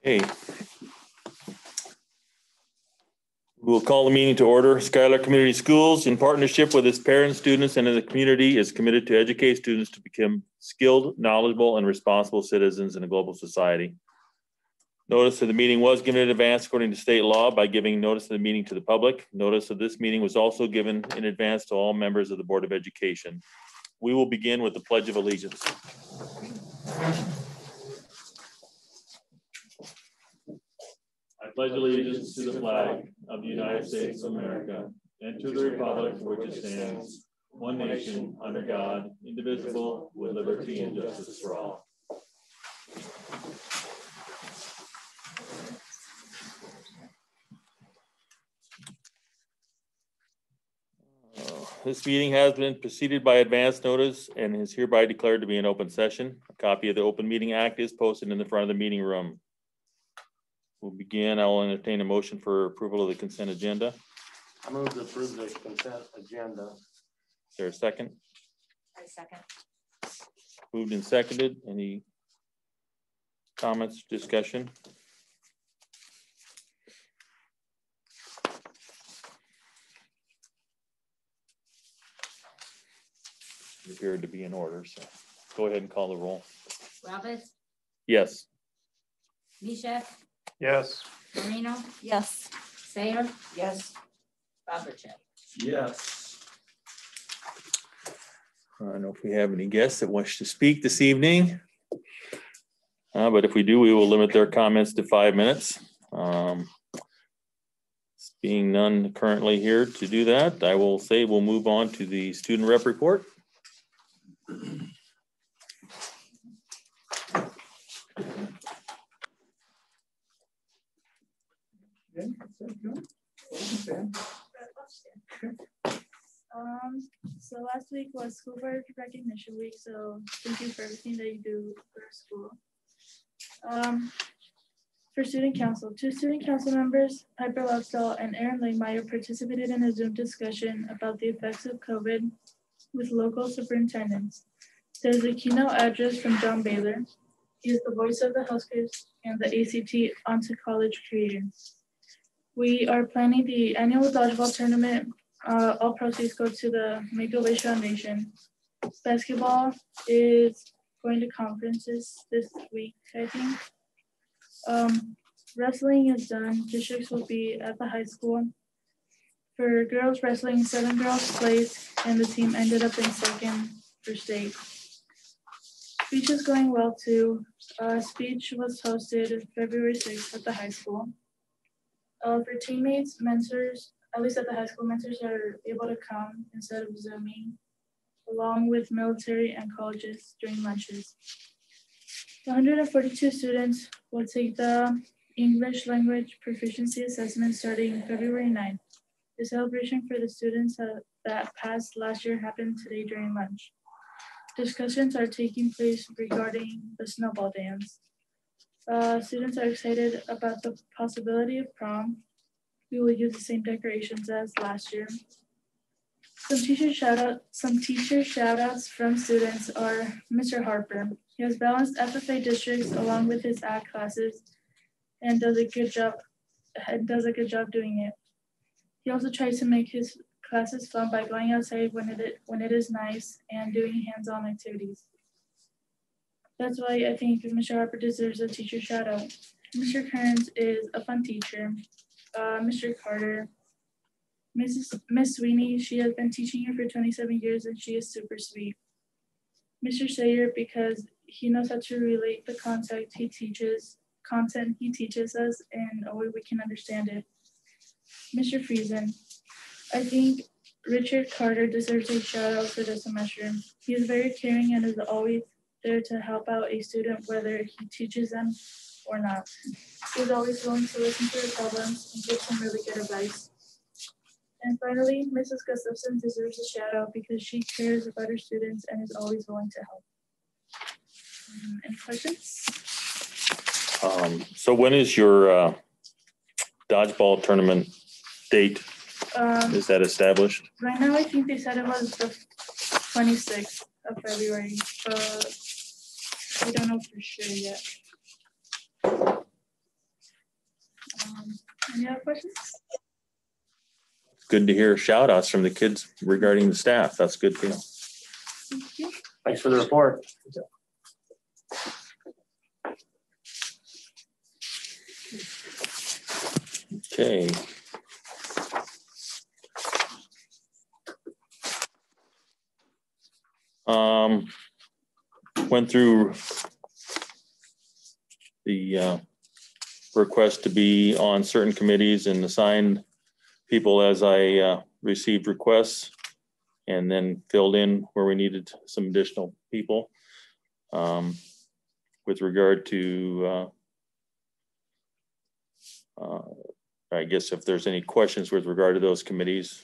Okay. We'll call the meeting to order. Schuyler Community Schools, in partnership with its parents, students, and the community, is committed to educate students to become skilled, knowledgeable, and responsible citizens in a global society. Notice of the meeting was given in advance according to state law by giving notice of the meeting to the public. Notice of this meeting was also given in advance to all members of the Board of Education. We will begin with the Pledge of Allegiance. I pledge allegiance to the flag of the United States of America and to the republic for which it stands, one nation, under God, indivisible, with liberty and justice for all. This meeting has been preceded by advance notice and is hereby declared to be an open session. A copy of the Open Meeting Act is posted in the front of the meeting room. We'll begin. I will entertain a motion for approval of the consent agenda. I move to approve the consent agenda. Is there a second? I second. Moved and seconded. Any comments, discussion? It appeared to be in order, so go ahead and call the roll. Roberts? Yes. Mishek? Yes. Marino? Yes. Sayer? Yes. Robertson? Yes. I don't know if we have any guests that wish to speak this evening, but if we do, we will limit their comments to 5 minutes. Being none currently here to do that, I will say we'll move on to the student rep report. So last week was School Board Recognition Week, so thank you for everything that you do for our school. For Student Council, 2 Student Council members, Piper Lovestall and Aaron Langmeyer, participated in a Zoom discussion about the effects of COVID with local superintendents. There's a keynote address from John Baylor. He is the voice of the Huskers and the ACT Onto College creator. We are planning the annual dodgeball tournament. All proceeds go to the Make-A-Wish Foundation. Basketball is going to conferences this week, I think. Wrestling is done. Districts will be at the high school. For girls wrestling, 7 girls placed, and the team ended up in second for state. Speech is going well too. Speech was hosted February 6th at the high school. For teammates, mentors, at least at the high school, mentors are able to come instead of Zooming, along with military and colleges during lunches. 142 students will take the English language proficiency assessment starting February 9th. The celebration for the students that passed last year happened today during lunch. Discussions are taking place regarding the snowball dance. Students are excited about the possibility of prom. We will use the same decorations as last year. Some teacher shout outs from students are Mr. Harper. He has balanced FFA districts along with his ag classes and does a good job doing it. He also tries to make his classes fun by going outside when it is nice and doing hands-on activities. That's why I think Mr. Harper deserves a teacher shout out. Mr. Kearns is a fun teacher. Mr. Carter, Miss Sweeney, she has been teaching here for 27 years and she is super sweet. Mr. Sayer, because he knows how to relate the content he teaches us in a way we can understand it. Mr. Friesen, I think Richard Carter deserves a shout out for the semester. He is very caring and is always there to help out a student whether he teaches them or not. He is always willing to listen to their problems and give some really good advice. And finally, Mrs. Gustafson deserves a shout out because she cares about her students and is always willing to help. Any questions? So when is your dodgeball tournament date? Is that established? Right now, I think they said it was the 26th of February, but we don't know for sure yet. Any other questions? Good to hear shout outs from the kids regarding the staff. That's good to know. Thank you. Thanks for the report. Okay. Went through the request to be on certain committees and assigned people as I received requests, and then filled in where we needed some additional people. With regard to, I guess if there's any questions with regard to those committees,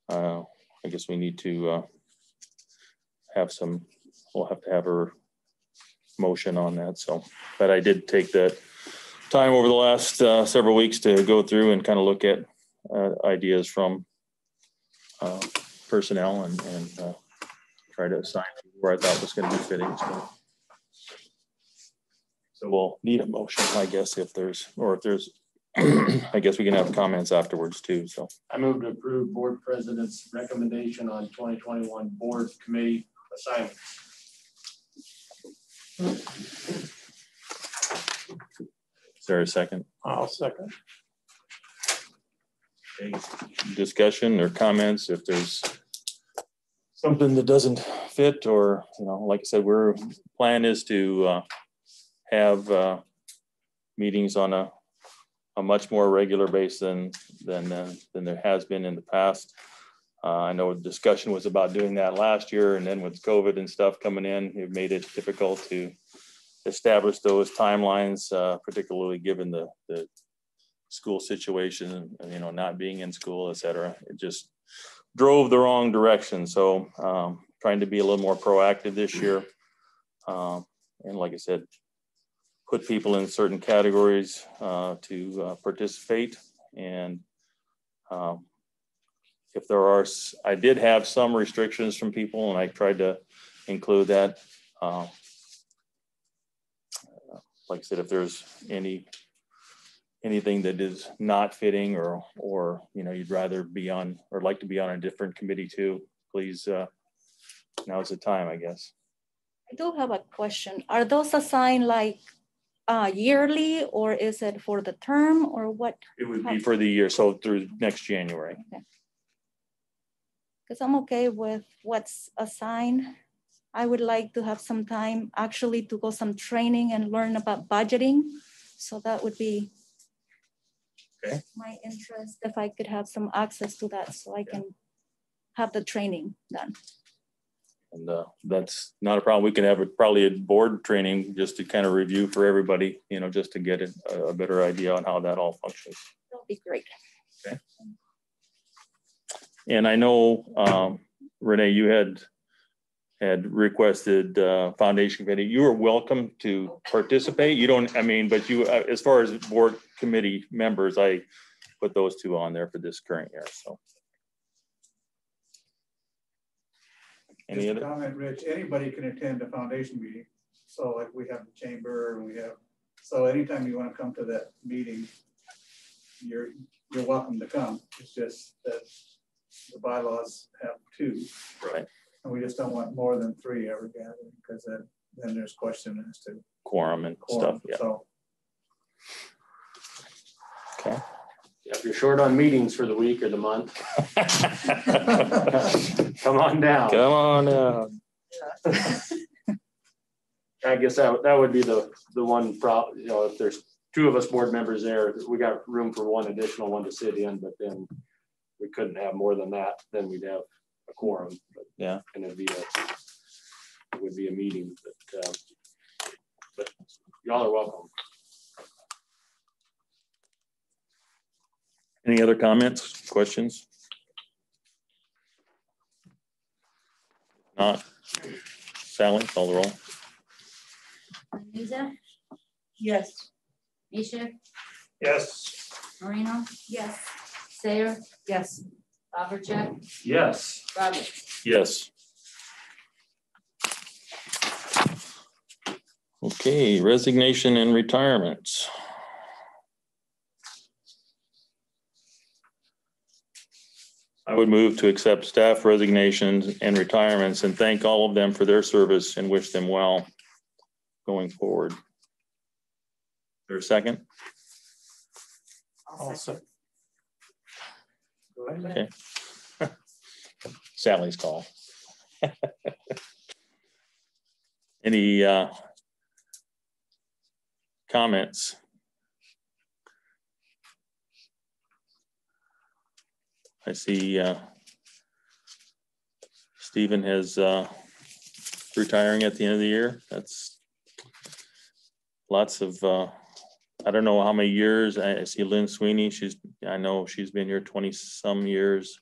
I guess we need to have some, we'll have to have a motion on that. So, but I did take that time over the last several weeks to go through and kind of look at ideas from personnel and try to assign where I thought was going to be fitting. So we'll need a motion, I guess, if there's, I guess we can have comments afterwards too. So I move to approve board president's recommendation on 2021 board committee assignments. is there a second? I'll second. Okay. Discussion or comments if there's something that doesn't fit, or, you know, like I said, plan is to have meetings on a much more regular basis than there has been in the past. I know discussion was about doing that last year, and then with COVID and stuff coming in, it made it difficult to establish those timelines, particularly given the school situation and, you know, not being in school, et cetera. It just drove the wrong direction. So trying to be a little more proactive this year. And like I said, put people in certain categories to participate. And if there are, I did have some restrictions from people, and I tried to include that. Like I said, if there's anything that is not fitting, or you know, you'd rather be on or like to be on a different committee too, please, now's the time, I guess. I do have a question. Are those assigned like yearly, or is it for the term, or what? It would be for the year, so through next January. Okay. Because I'm okay with what's assigned. I would like to have some time actually to go some training and learn about budgeting. So that would be my interest, if I could have some access to that, so I can have the training done. And that's not a problem. We can have probably a board training just to kind of review for everybody, you know, just to get a better idea on how that all functions. That would be great. Okay. And I know, Renee, you had requested foundation committee. You are welcome to participate. You don't, I mean, but you, as far as board committee members, I put those two on there for this current year. So. Any other comment, Rich? Anybody can attend a foundation meeting. So like we have the chamber, and we have, so anytime you want to come to that meeting, you're welcome to come. It's just that the bylaws have 2. Right. And we just don't want more than 3 ever gathering, because then there's question as to quorum and stuff. Yeah. So. Okay. Yeah, if you're short on meetings for the week or the month, come on down. Come on down. I guess that would be the one problem. You know, if there's 2 of us board members there, we got room for one additional one to sit in, but then we couldn't have more than that. Then we'd have a quorum. But, yeah, and it would be a meeting. But y'all are welcome. Any other comments, questions? Not. Sally, call the roll. Menuza, Yes. Misha, Yes. Moreno, Yes. Sayer, Yes. Bobercheck, Yes. Roberts. Yes. Okay, resignation and retirements. would move to accept staff resignations and retirements and thank all of them for their service and wish them well going forward. Is there a second? I'll second. Go ahead. Okay. Sally's call. Any comments? I see Stephen has retiring at the end of the year. That's lots of, I don't know how many years. I see Lynn Sweeney. I know she's been here 20 some years.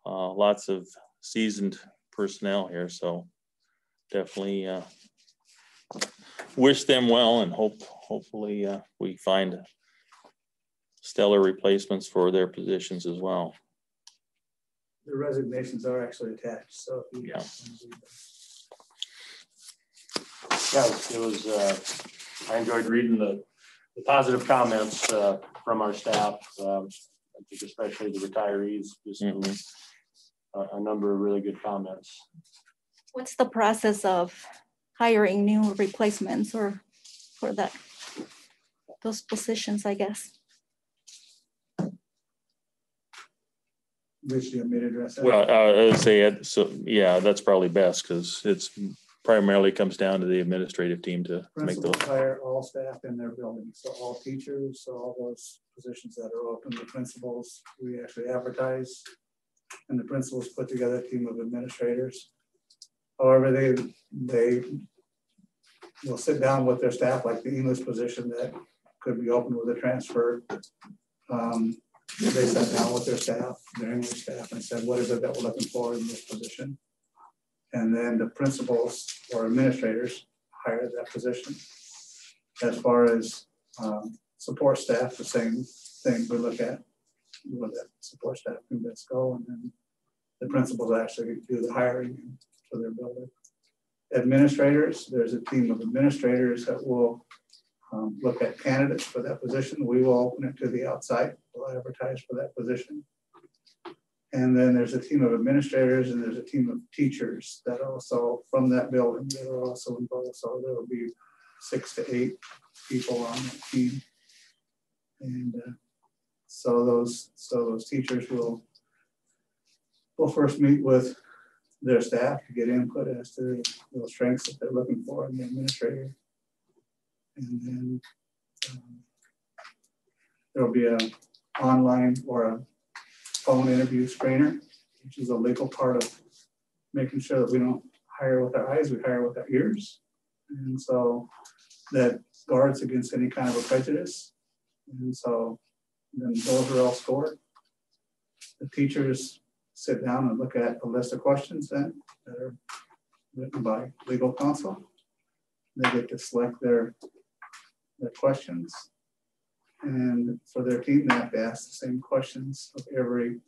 Lots of seasoned personnel here. So definitely wish them well and hopefully we find stellar replacements for their positions as well. The resignations are actually attached, so. Yeah. Yeah, it was, I enjoyed reading the positive comments from our staff. I think especially the retirees, just a number of really good comments. What's the process of hiring new replacements or for those positions, I guess? Wish you had made address that. Well, I'd say it. So yeah, that's probably best because it's primarily comes down to the administrative team to make those. Principals hire all staff in their building, so all teachers, so all those positions that are open to principals, we actually advertise, and the principals put together a team of administrators. However, they will sit down with their staff, like the English position that could be open with a transfer. They sat down with their English staff, and said, what is it that we're looking for in this position? And then the principals or administrators hire that position. As far as support staff, the same thing we look at. What that support staff can best go, and then the principals actually do the hiring for their building. Administrators, there's a team of administrators that will look at candidates for that position. We will open it to the outside. We'll advertise for that position. And then there's a team of administrators and there's a team of teachers that also from that building that are also involved. So there will be 6 to 8 people on that team. And so those teachers will first meet with their staff to get input as to the strengths that they're looking for in the administrator. And then there will be an online or a phone interview screener, which is a legal part of making sure that we don't hire with our eyes, we hire with our ears. And so that guards against any kind of a prejudice. And so then those are all scored. The teachers sit down and look at a list of questions then that are written by legal counsel. They get to select their questions. And for their team, they have to ask the same questions of every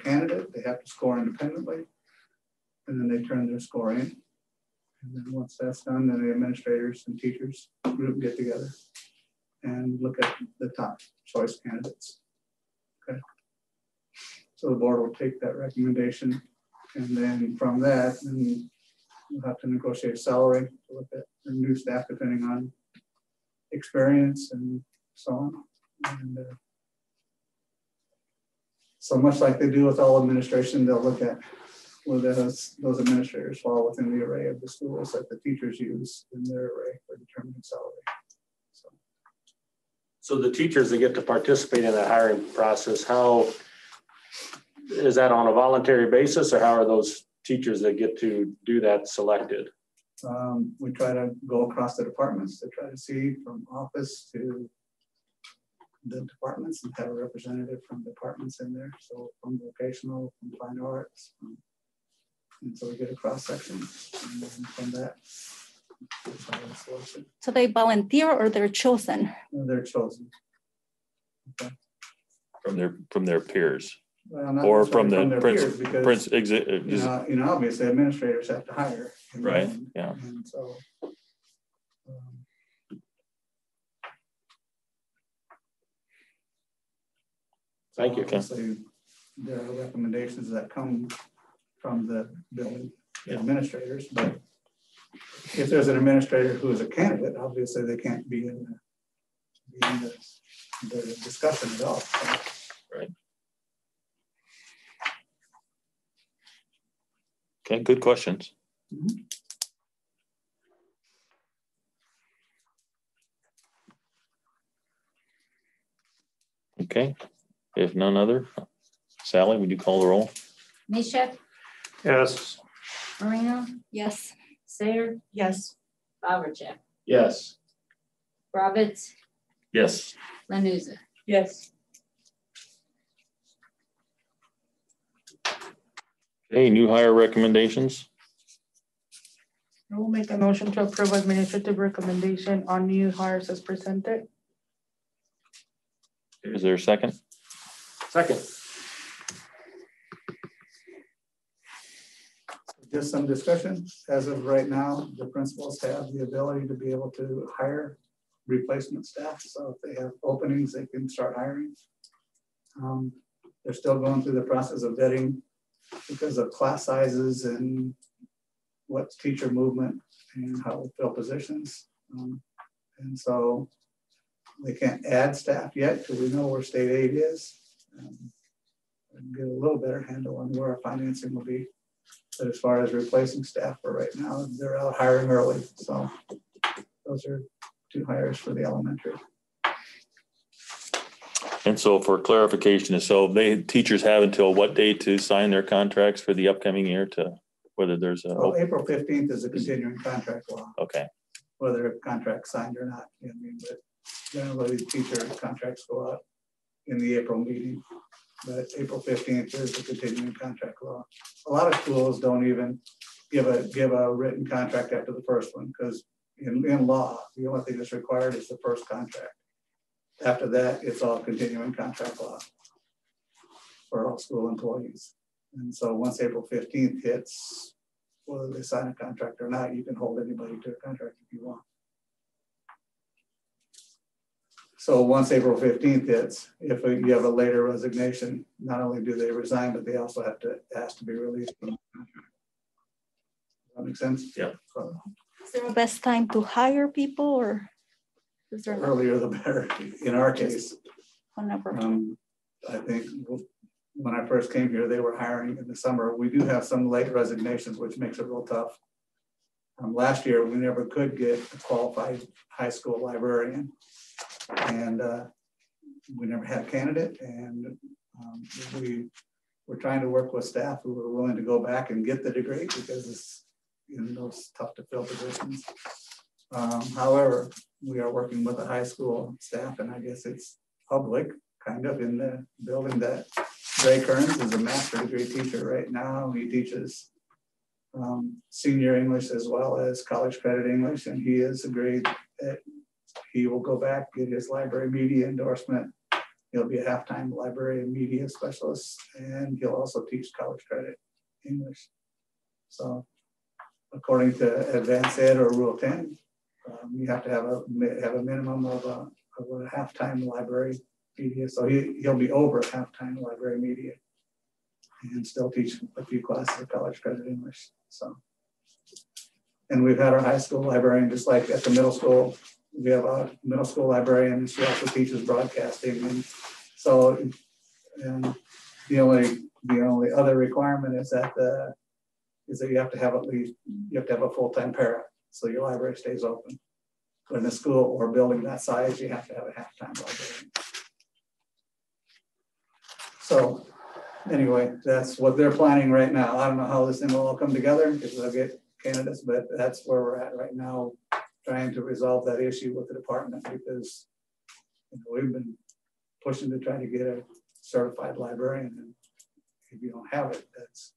candidate. They have to score independently. And then they turn their score in. And then once that's done, then the administrators and teachers group get together and look at the top choice candidates. Okay. So the board will take that recommendation. And then from that, then we'll have to negotiate salary to look at the new staff depending on experience and so on. And so much like they do with all administration, they'll look at whether those administrators fall within the array of the schools that the teachers use in their array for determining salary. So the teachers that get to participate in that hiring process, how is that on a voluntary basis, or how are those teachers that get to do that selected? We try to go across the departments to try to see from office to the departments and have a representative from departments in there. So from vocational, from fine arts, and so we get a cross section, and then from that. So they volunteer or they're chosen? They're chosen. Okay. From their peers. Well, or from the obviously administrators have to hire. Right. Yeah. And so, Thank you. Obviously, there are recommendations that come from the building administrators, but if there's an administrator who is a candidate, obviously they can't be in the discussion at all. So. Right. Okay, good questions. Mm-hmm. Okay, if none other, Sally, would you call the roll? Mishak, Yes. Moreno, Yes. Sayer, Yes. Bobercheck, Yes. Roberts, Yes. Lanuza. Yes. Okay, new hire recommendations. I will make a motion to approve administrative recommendation on new hires as presented. Is there a second? Second. Just some discussion. As of right now, the principals have the ability to be able to hire replacement staff. So if they have openings, they can start hiring. They're still going through the process of vetting because of class sizes and what's teacher movement and how to fill positions. And so they can't add staff yet till we know where state aid is. And get a little better handle on where our financing will be. But as far as replacing staff for right now, they're out hiring early. So those are two hires for the elementary. And so for clarification, so teachers have until what date to sign their contracts for the upcoming year to whether there's a. Well, April 15th is a continuing contract law. Okay. Whether a contract signed or not. I mean, but generally teacher contracts go out in the April meeting. But April 15th is the continuing contract law. A lot of schools don't even give a written contract after the first one because in law, the only thing that's required is the first contract. After that, it's all continuing contract law for all school employees. And so once April 15th hits, whether they sign a contract or not, you can hold anybody to a contract if you want. So once April 15th hits, if you have a later resignation, not only do they resign, but they also have to ask to be released from the contract. Does that make sense? Yeah. Is there a best time to hire people or is there Earlier the better in our case. whenever? I think when I first came here, they were hiring in the summer. We do have some late resignations, which makes it real tough. Last year, we never could get a qualified high school librarian. And we never had a candidate. And we were trying to work with staff who were willing to go back and get the degree because it's those tough to fill positions. However, we are working with a high school staff, and I guess it's public, kind of, in the building that Ray Kearns is a master's degree teacher right now. He teaches senior English as well as college credit English, and he has agreed that he will go back, get his library media endorsement. He'll be a half-time library and media specialist, and he'll also teach college credit English. So according to Advanced Ed or Rule 10, you have to have a minimum of a half-time library media. So he'll be over half-time library media and still teach a few classes of college credit English. So, and we've had our high school librarian, just like at the middle school, we have a middle school librarian, and she also teaches broadcasting. And so, and the only other requirement is that you have to have a full-time para, so your library stays open. But in a school or building that size, you have to have a half-time librarian. So anyway, that's what they're planning right now. I don't know how this thing will all come together because they'll get candidates, but that's where we're at right now, trying to resolve that issue with the department because we've been pushing to try to get a certified librarian, and if you don't have it, that's.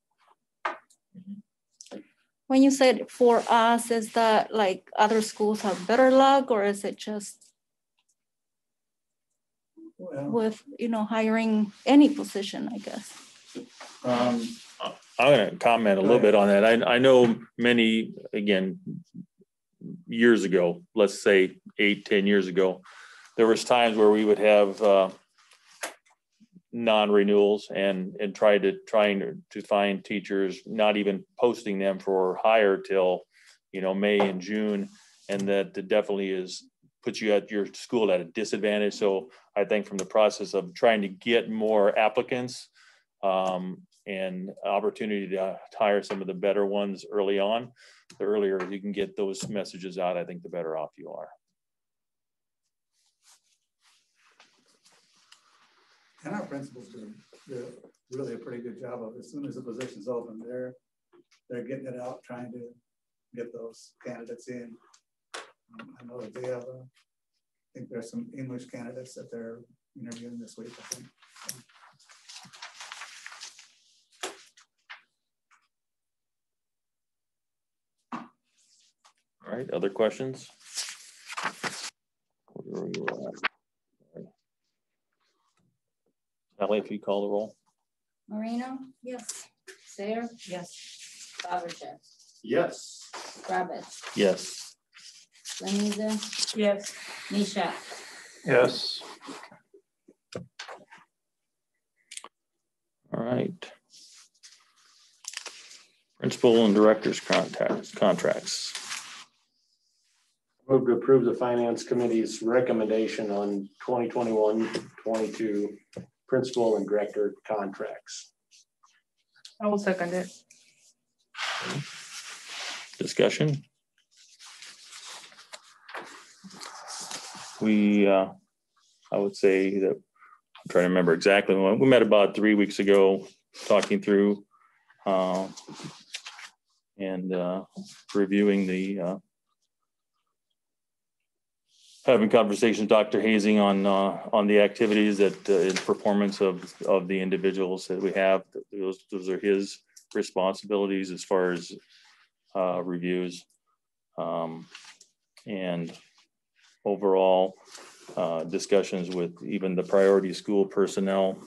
When you said for us, is that like other schools have better luck, or is it just with hiring any position, I guess? I'm going to comment a little bit on that. I know many, again, years ago, let's say 8-10 years ago, there was times where we would have non-renewals and trying to find teachers, not even posting them for hire till, you know, May and June. And that definitely puts you at your school at a disadvantage. So I think from the process of trying to get more applicants and opportunity to hire some of the better ones early on, the earlier you can get those messages out, I think the better off you are. And our principals do really a pretty good job of, as soon as the position's open, they're getting it out, trying to get those candidates in. I know that they have, I think there's some English candidates that they're interviewing this week, I think. All right, other questions? Sally, if you call the roll. Moreno? Yes. Sayer? Yes. Bobercheck? Yes. Roberts? Yes. Laniza? Yes. Nisha? Yes. All right. Principal and directors contracts. Move to approve the finance committee's recommendation on 2021-22 principal and director contracts. I will second it. Discussion. I would say that I'm trying to remember exactly when we met about 3 weeks ago, talking through and reviewing the having conversations with Dr. Hazing on the activities that in performance of the individuals that we have. Those are his responsibilities as far as reviews and overall discussions with even the priority school personnel.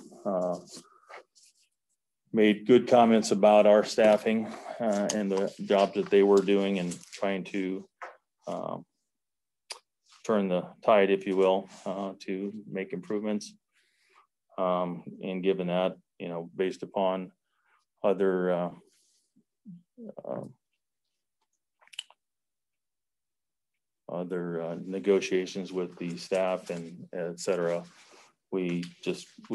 Made good comments about our staffing and the job that they were doing and trying to turn the tide, if you will, to make improvements. And given that, you know, based upon other negotiations with the staff and et cetera, we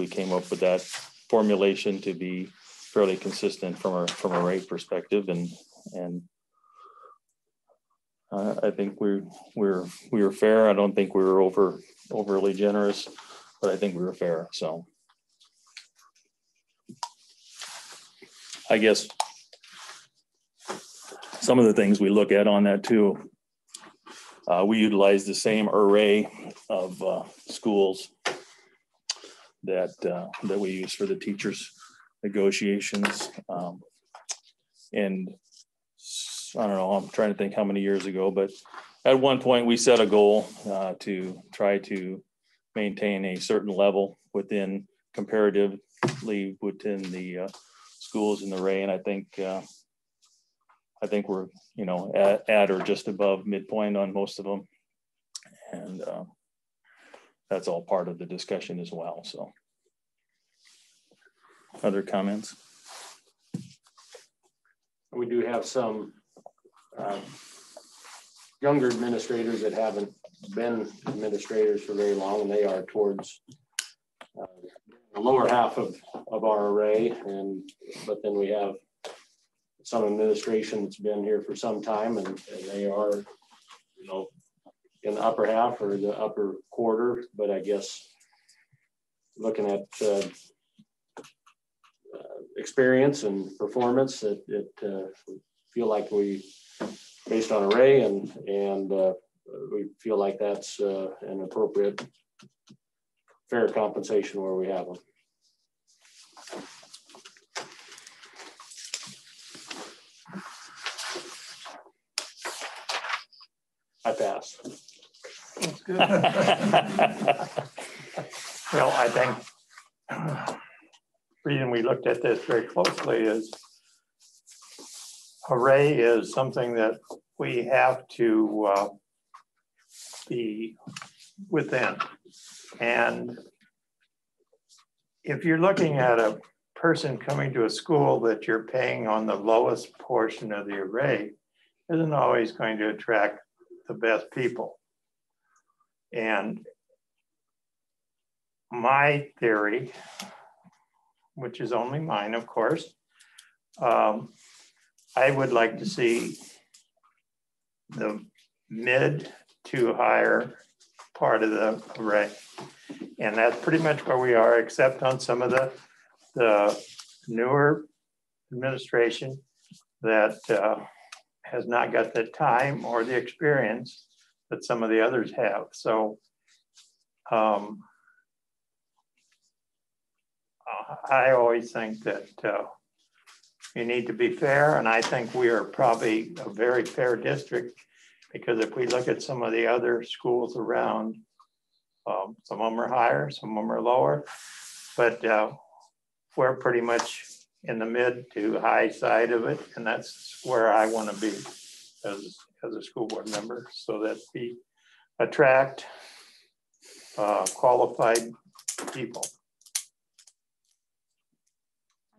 came up with that formulation to be fairly consistent from a rate perspective, and I think we were fair. I don't think we were overly generous, but I think we were fair. So I guess some of the things we look at on that too, we utilize the same array of schools that we use for the teachers negotiations. And I don't know, I'm trying to think how many years ago, but at one point we set a goal to try to maintain a certain level comparatively within the schools in the array. And I think we're, you know, at or just above midpoint on most of them. And that's all part of the discussion as well. So other comments? We do have some younger administrators that haven't been administrators for very long, and they are towards the lower half of our array. But then we have some administration that's been here for some time, and they are, you know, in the upper half or the upper quarter. But I guess looking at experience and performance, that feel like we, based on array and we feel like that's an appropriate, fair compensation where we have them. I pass. That's good. Well, I think the reason we looked at this very closely is array is something that we have to be within. And if you're looking at a person coming to a school that you're paying on the lowest portion of the array, isn't always going to attract the best people. And my theory, which is only mine, of course, I would like to see the mid to higher part of the array. And that's pretty much where we are, except on some of the newer administration that has not got the time or the experience that some of the others have. So I always think that you need to be fair, and I think we are probably a very fair district, because if we look at some of the other schools around, some of them are higher, some of them are lower, but we're pretty much in the mid to high side of it, and that's where I want to be as a school board member, so that we attract qualified people.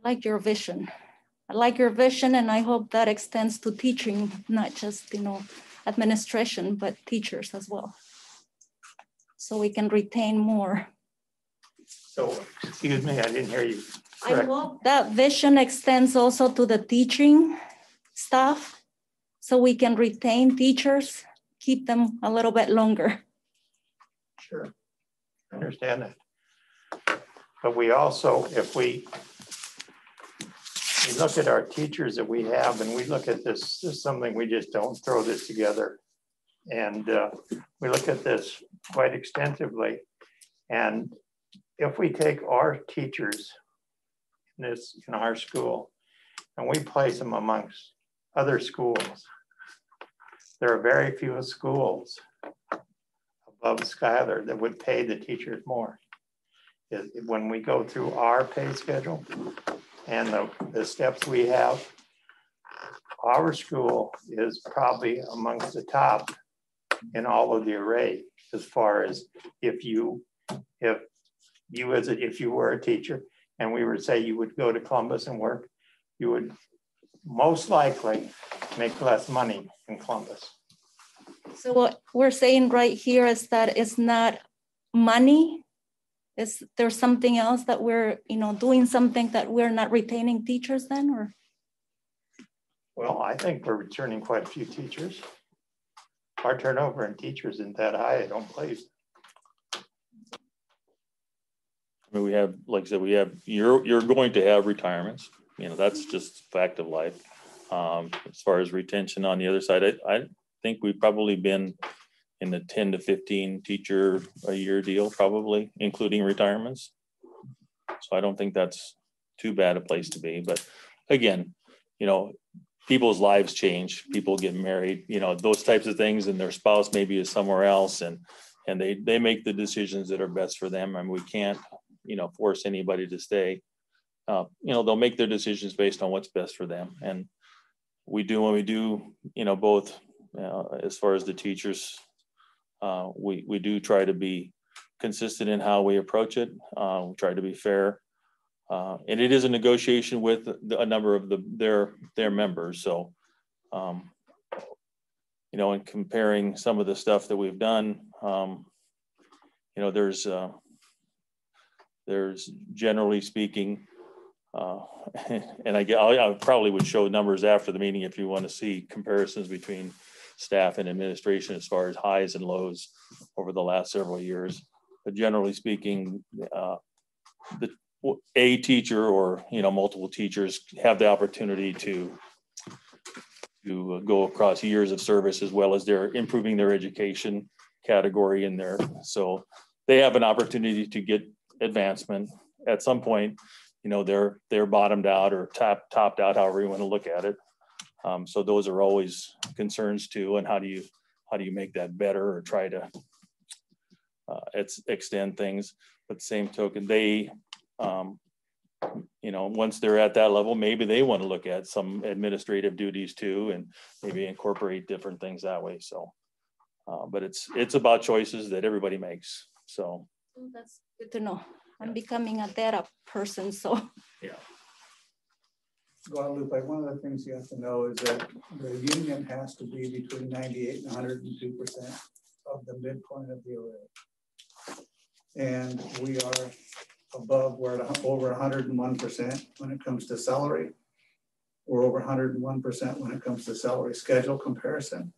I like your vision. I like your vision, and I hope that extends to teaching, not just, you know, administration, but teachers as well. So we can retain more. So, excuse me, I didn't hear you. I hope that vision extends also to the teaching staff, so we can retain teachers, keep them a little bit longer. Sure, I understand that. But we also, if we look at our teachers that we have, and we look at this is something, we just don't throw this together. And we look at this quite extensively. And if we take our teachers in our school and we place them amongst other schools, there are very few schools above Schuyler that would pay the teachers more. When we go through our pay schedule and the steps we have, our school is probably amongst the top in all of the array, as far as if you were a teacher and we were to say you would go to Columbus and work, you would most likely make less money in Columbus. So what we're saying right here is that it's not money. Is there something else that we're, you know, doing something that we're not retaining teachers then, or? Well, I think we're returning quite a few teachers. Our turnover in teachers isn't that high, I don't believe. I mean, we have, like I said, you're going to have retirements. You know, that's just fact of life. As far as retention on the other side, I think we've probably been in the 10 to 15 teacher a year deal, probably, including retirements. So I don't think that's too bad a place to be. But again, you know, people's lives change, people get married, you know, those types of things, and their spouse maybe is somewhere else, and they make the decisions that are best for them. I mean, we can't, you know, force anybody to stay. You know, they'll make their decisions based on what's best for them. And we do, when we do, you know, both as far as the teachers, we do try to be consistent in how we approach it. We try to be fair. And it is a negotiation with a number of their members. So, you know, in comparing some of the stuff that we've done, you know, there's generally speaking, and I probably would show numbers after the meeting if you want to see comparisons between staff and administration as far as highs and lows over the last several years. But generally speaking, a teacher or, you know, multiple teachers have the opportunity to go across years of service, as well as they're improving their education category in there. So they have an opportunity to get advancement at some point. You know, they're bottomed out or topped out, however you want to look at it. So those are always concerns too. And how do you make that better or try to extend things? But the same token, they, you know, once they're at that level, maybe they want to look at some administrative duties too, and maybe incorporate different things that way. So, but it's about choices that everybody makes. So that's good to know. I'm becoming a data person, so. Guadalupe, one of the things you have to know is that the union has to be between 98 and 102% of the midpoint of the array. And we are above, we're at over 101% when it comes to salary. We're over 101% when it comes to salary schedule comparison.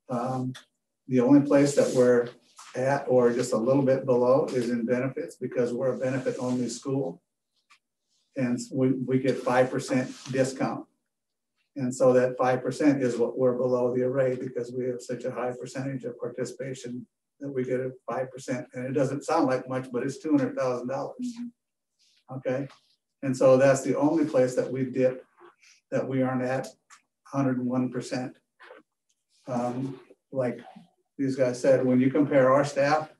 The only place that we're at or just a little bit below is in benefits, because we're a benefit only school. And we get 5% discount. And so that 5% is what we're below the array, because we have such a high percentage of participation that we get a 5%. And it doesn't sound like much, but it's $200,000. Okay. And so that's the only place that we dip that we aren't at 101%. Like these guys said, when you compare our staff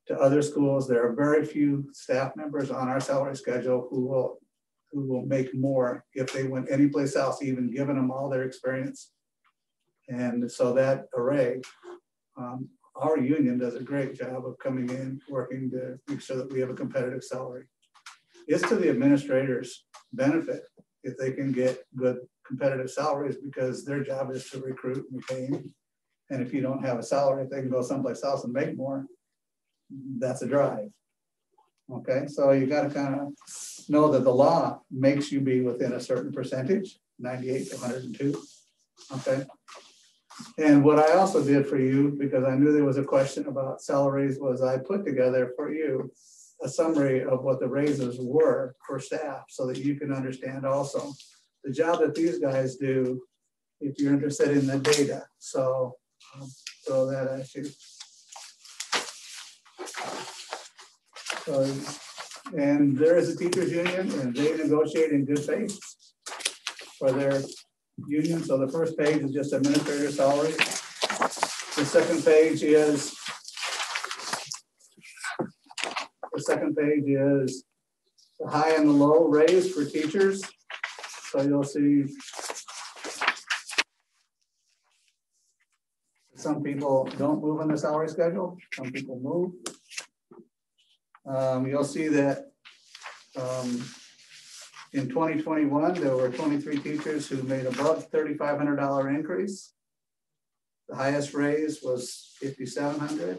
to other schools, there are very few staff members on our salary schedule who will make more if they went anyplace else, even given them all their experience. And so that array, our union does a great job of coming in, working to make sure that we have a competitive salary. It's to the administrators' benefit if they can get good competitive salaries, because their job is to recruit and retain. And if you don't have a salary, if they can go someplace else and make more, that's a drive. Okay, so you got to kind of know that the law makes you be within a certain percentage, 98 to 102. Okay. And what I also did for you, because I knew there was a question about salaries, was I put together for you a summary of what the raises were for staff, so that you can understand also the job that these guys do if you're interested in the data. So I'll throw that at you. So, and there is a teachers union, and they negotiate in good faith for their union. So the first page is just administrator salary. The second page is the high and the low raise for teachers. So you'll see some people don't move on the salary schedule, some people move. You'll see that in 2021, there were 23 teachers who made above $3,500 increase. The highest raise was $5,700.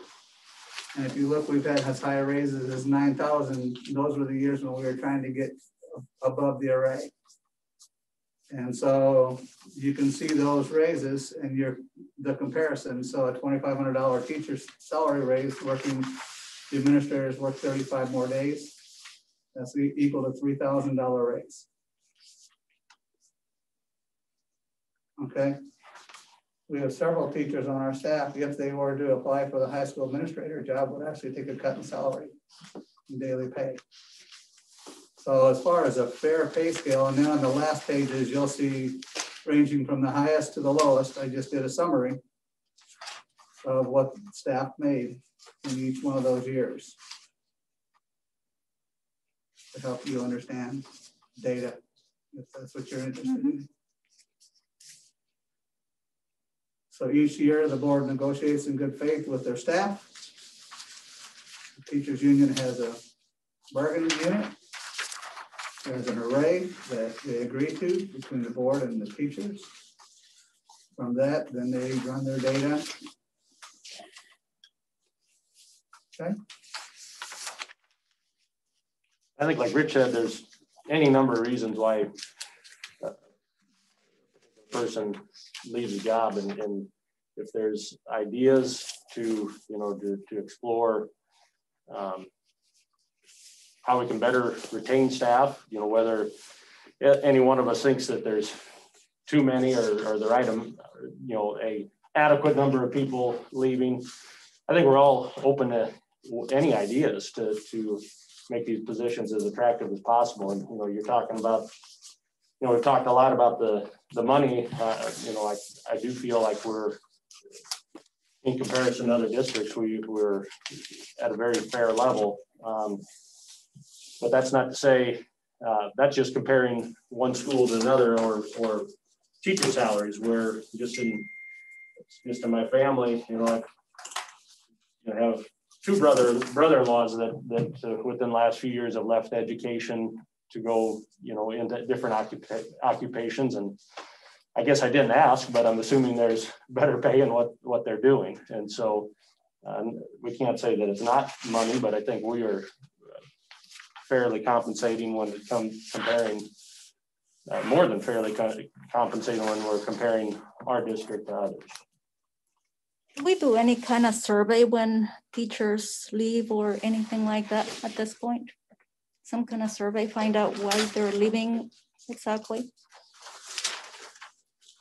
And if you look, we've had as high raises as 9,000. Those were the years when we were trying to get above the array. And so you can see those raises and the comparison. So a $2,500 teacher's salary raise, working, the administrators work 35 more days. That's equal to $3,000 raise. Okay. We have several teachers on our staff, if they were to apply for the high school administrator job, would actually take a cut in salary and daily pay. So as far as a fair pay scale, and then on the last pages, you'll see ranging from the highest to the lowest. I just did a summary of what staff made in each one of those years to help you understand data, if that's what you're interested in. So each year, the board negotiates in good faith with their staff. The teachers union has a bargaining unit. There's an array that they agree to between the board and the teachers. From that, then they run their data. Okay. I think, like Rich said, there's any number of reasons why a person leaves a job, and if there's ideas to explore how we can better retain staff, whether any one of us thinks that there's too many or the right, a adequate number of people leaving. I think we're all open to any ideas to make these positions as attractive as possible. And you're talking about, we've talked a lot about the money. I do feel like we're, in comparison to other districts, we're at a very fair level. But that's not to say that's just comparing one school to another, or teacher salaries. Where just in my family, I have two brother-in-laws that within the last few years have left education to go, you know, into different occupations. And I guess I didn't ask, but I'm assuming there's better pay in what they're doing. And so we can't say that it's not money, but I think we are fairly compensating when it comes comparing, more than fairly compensating when we're comparing our district to others. Do we do any kind of survey when teachers leave or anything like that at this point? Some kind of survey, find out why they're leaving exactly?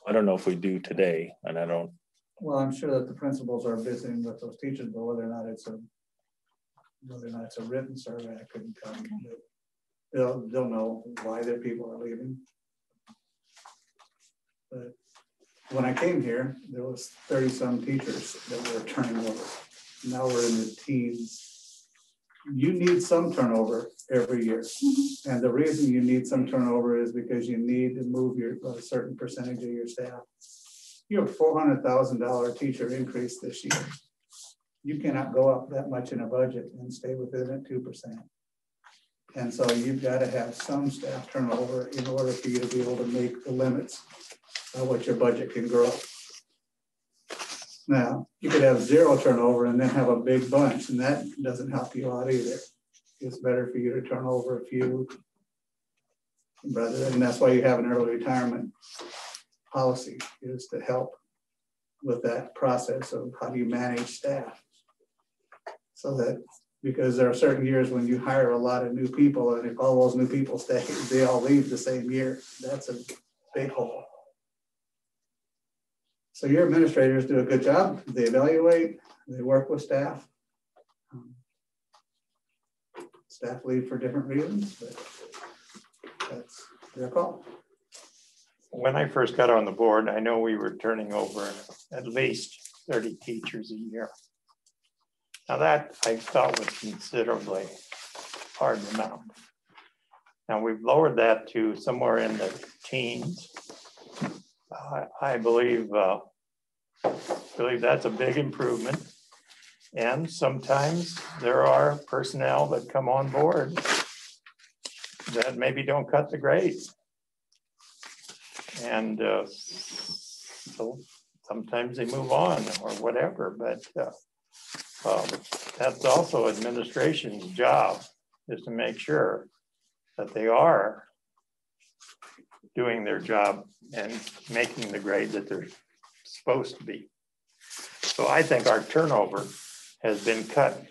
I don't know if we do today, and I don't. Well, I'm sure that the principals are visiting with those teachers, but whether or not it's a written survey, I couldn't tell you. They'll know why their people are leaving. But when I came here, there was 30-some teachers that were turning over. Now we're in the teens. You need some turnover every year. Mm-hmm. And the reason you need some turnover is because you need to move a certain percentage of your staff. You have $400,000 teacher increase this year. You cannot go up that much in a budget and stay within it 2%. And so you've got to have some staff turnover in order for you to be able to make the limits of what your budget can grow. Now, you could have 0 turnover and then have a big bunch, and that doesn't help you out either. It's better for you to turn over a few, and that's why you have an early retirement policy, is to help with that process of how do you manage staff. So that, because there are certain years when you hire a lot of new people, and if all those new people stay, they all leave the same year, that's a big hole. So your administrators do a good job. They evaluate, they work with staff. Staff leave for different reasons, but that's their call. When I first got on the board, I know we were turning over at least 30 teachers a year. Now that I thought was considerably hard amount. Now we've lowered that to somewhere in the teens. I believe that's a big improvement. And sometimes there are personnel that come on board that maybe don't cut the grade. And so sometimes they move on or whatever, but that's also administration's job, is to make sure that they are doing their job and making the grade that they're supposed to be. So I think our turnover has been cut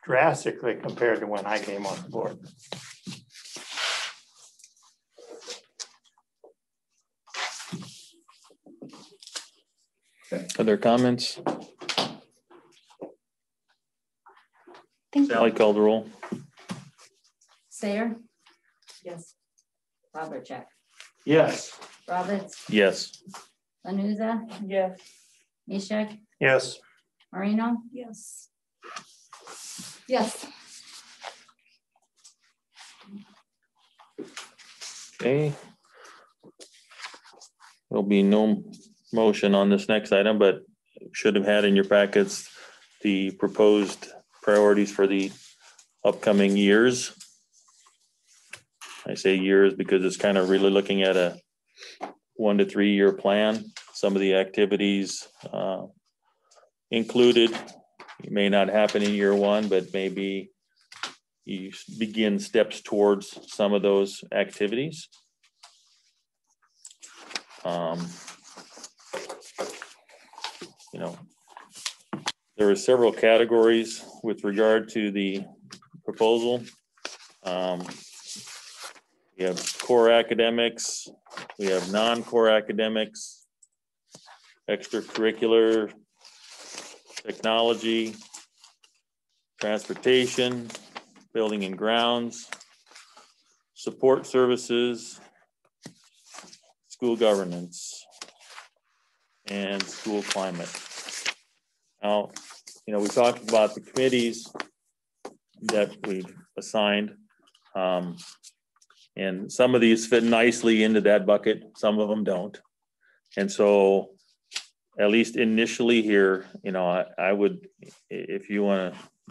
drastically compared to when I came on the board. Other comments? Sally, call the roll. Sayer? Yes. Robertcheck? Yes. Roberts? Yes. Lanuza? Yes. Mishak? Yes. Moreno? Yes. Yes. Okay. There'll be no motion on this next item, but should have had in your packets the proposed priorities for the upcoming years. I say years because it's kind of really looking at a 1 to 3 year plan. Some of the activities included, it may not happen in year 1, but maybe you begin steps towards some of those activities. You know, there are several categories with regard to the proposal. We have core academics, we have non-core academics, extracurricular, technology, transportation, building and grounds, support services, school governance, and school climate. Now, you know, we talked about the committees that we've assigned. And some of these fit nicely into that bucket, some of them don't. And so at least initially here, you know, I would, if you want to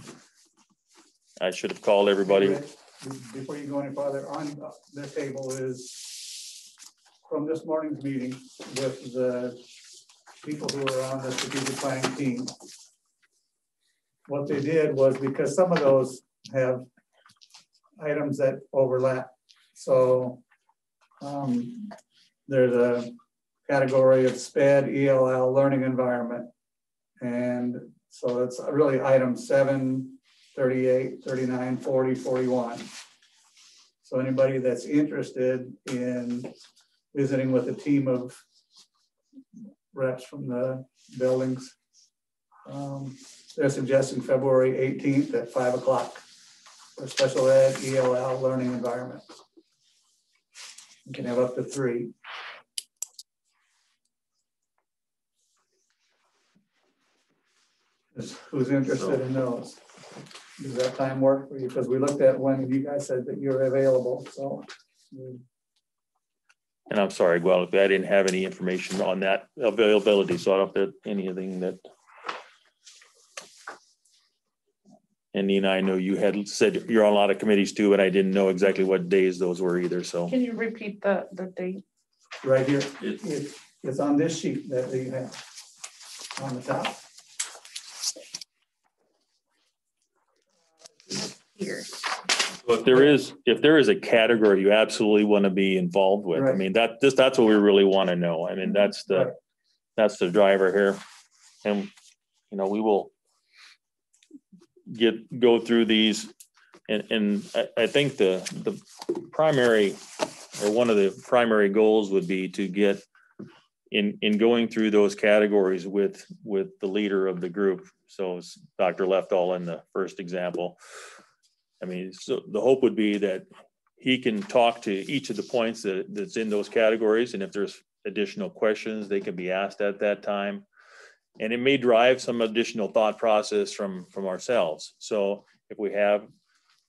I should have called everybody. Before you go any farther, on the table is from this morning's meeting with the people who are on the strategic planning team. What they did was, because some of those have items that overlap. So there's a category of SPED, ELL, learning environment. And so it's really item 7, 38, 39, 40, 41. So anybody that's interested in visiting with a team of reps from the buildings, they're suggesting February 18th at 5 o'clock for special ed, ELL, learning environment. You can have up to 3. Who's interested in those? Does that time work for you? Because we looked at when you guys said that you're available, so. And I'm sorry, Guadalupe, I didn't have any information on that availability, so I don't have anything that. And Nina, I know you had said you're on a lot of committees too, and I didn't know exactly what days those were either, so. Can you repeat the date? Right here, it's on this sheet that you have on the top. Here. So if there is a category you absolutely want to be involved with, Right. I mean, that's what we really want to know. I mean, that's the driver here. And, you know, we will go through these, and I think the primary, or one of the primary goals would be to get in going through those categories with the leader of the group. So it's Dr. Lefthall in the first example. I mean, so the hope would be that he can talk to each of the points that's in those categories. And if there's additional questions, they can be asked at that time. And it may drive some additional thought process from ourselves. So if we have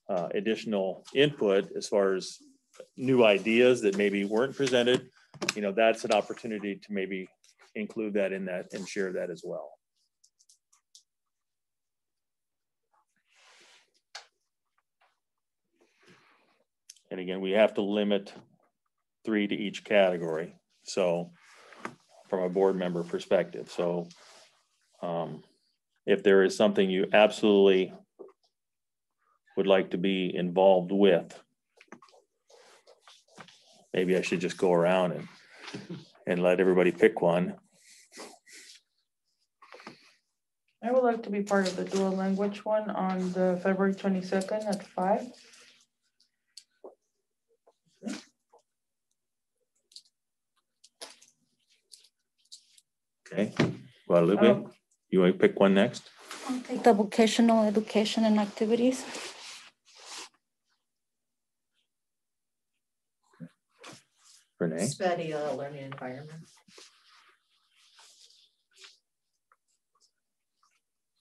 additional input as far as new ideas that maybe weren't presented, you know, that's an opportunity to maybe include that in that and share that as well. And again, we have to limit 3 to each category. So from a board member perspective. So if there is something you absolutely would like to be involved with, maybe I should just go around and let everybody pick one. I would like to be part of the dual language one on the February 22nd at 5. Okay, Guadalupe, you want to pick one next? I'll take the vocational education and activities. Renee? Study learning environment.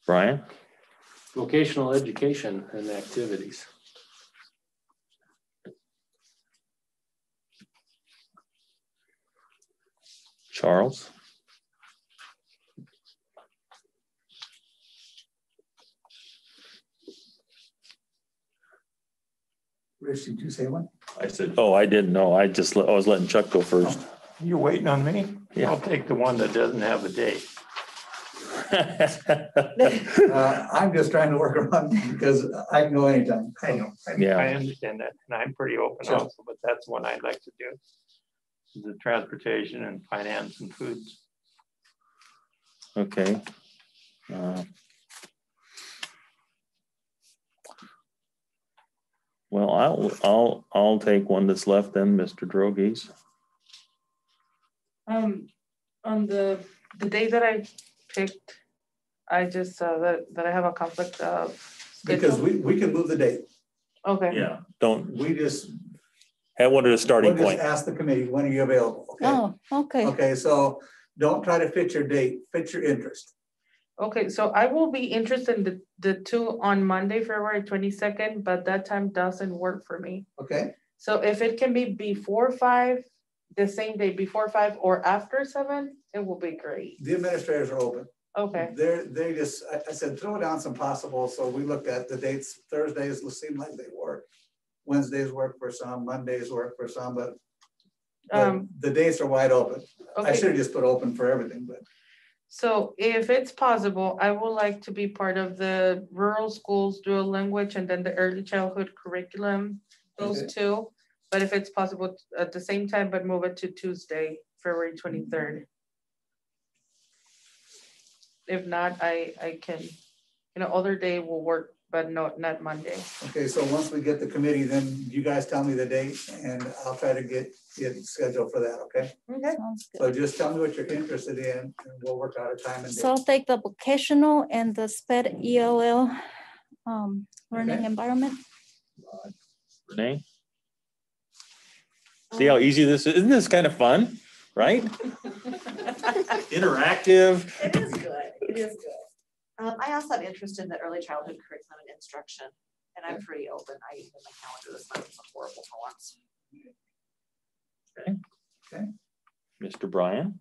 Brian? Vocational education and activities. Charles? Rich, did you say one? I said, oh, I didn't know. I was letting Chuck go first. You waiting on me? Yeah. I'll take the one that doesn't have a date. I'm just trying to work around because I can go anytime. I know. Yeah. I understand that, and I'm pretty open Sure. also, but that's one I'd like to do. The transportation and finance and foods. Okay. Well, I'll take one that's left then, Mr. Droges. On the day that I picked, I just that I have a conflict of schedule. Because we can move the date. Okay. Yeah. Don't We just, have one at a starting we'll point. just ask the committee, when are you available? Okay. Oh, okay. Okay, so don't try to fit your date, fit your interest. Okay, so I will be interested in the 2 on Monday, February 22nd, but that time doesn't work for me. Okay, So if it can be before 5, the same day before 5 or after 7, it will be great. the administrators are open. Okay, They just, I said, throw down some possible. So we looked at the dates. Thursdays seem like they work. Wednesdays work for some, Mondays work for some, but the dates are wide open. I okay. should have just put open for everything, but So if it's possible, I would like to be part of the rural schools dual language and then the early childhood curriculum, those Okay. two. But if it's possible at the same time, but move it to Tuesday, February 23rd. If not, I can, other day will work, but not Monday. okay, so once we get the committee, then you guys tell me the date and I'll try to get scheduled for that, okay? Okay. Sounds good. So just tell me what you're interested in and we'll work out a time and So date. I'll take the vocational and the SPED ELL learning Okay. environment. Renee? See how easy this is? Isn't this kind of fun, right? Interactive. It is good. It is good. I also have interest in the early childhood curriculum and instruction, and I'm pretty open. I even my calendar this month is horrible for once. Okay. Mr. Bryan?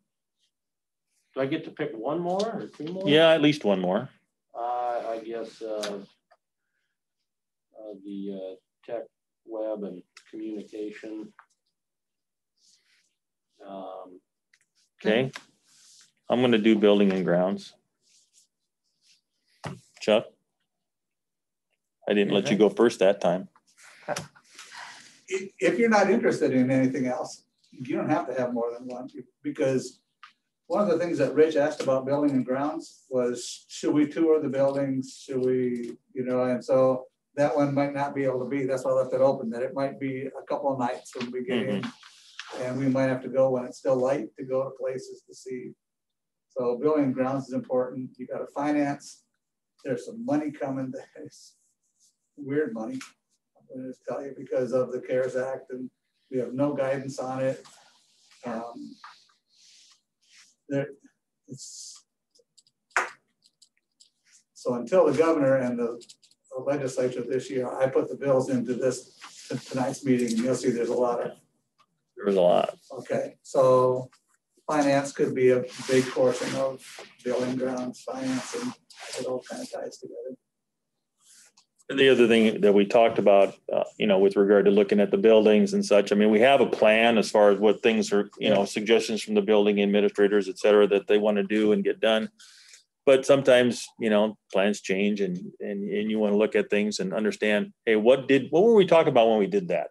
Do I get to pick one more or two more? Yeah, at least one more. I guess the tech, web, and communication. Okay. I'm gonna do building and grounds. Chuck? I didn't let you go first that time. If you're not interested in anything else, you don't have to have more than one, because one of the things that Rich asked about building and grounds was, should we tour the buildings? Should we, and so that one might not be able to be, that's why I left it open, that it might be a couple of nights when we get in. And we might have to go when it's still light to go to places to see. So building and grounds is important. You got to finance. There's some money coming. It's weird money, I'm going to tell you, because of the CARES Act, and we have no guidance on it. So until the governor and the legislature this year, I put the bills into tonight's meeting, and you'll see there's a lot of. There's a lot. Okay, so finance could be a big portion of building grounds, finance, and it all kind of ties together. And the other thing that we talked about, with regard to looking at the buildings and such, I mean, we have a plan as far as what things are, suggestions from the building administrators, et cetera, that they want to do and get done. But sometimes, plans change and you want to look at things and understand, hey, what were we talking about when we did that?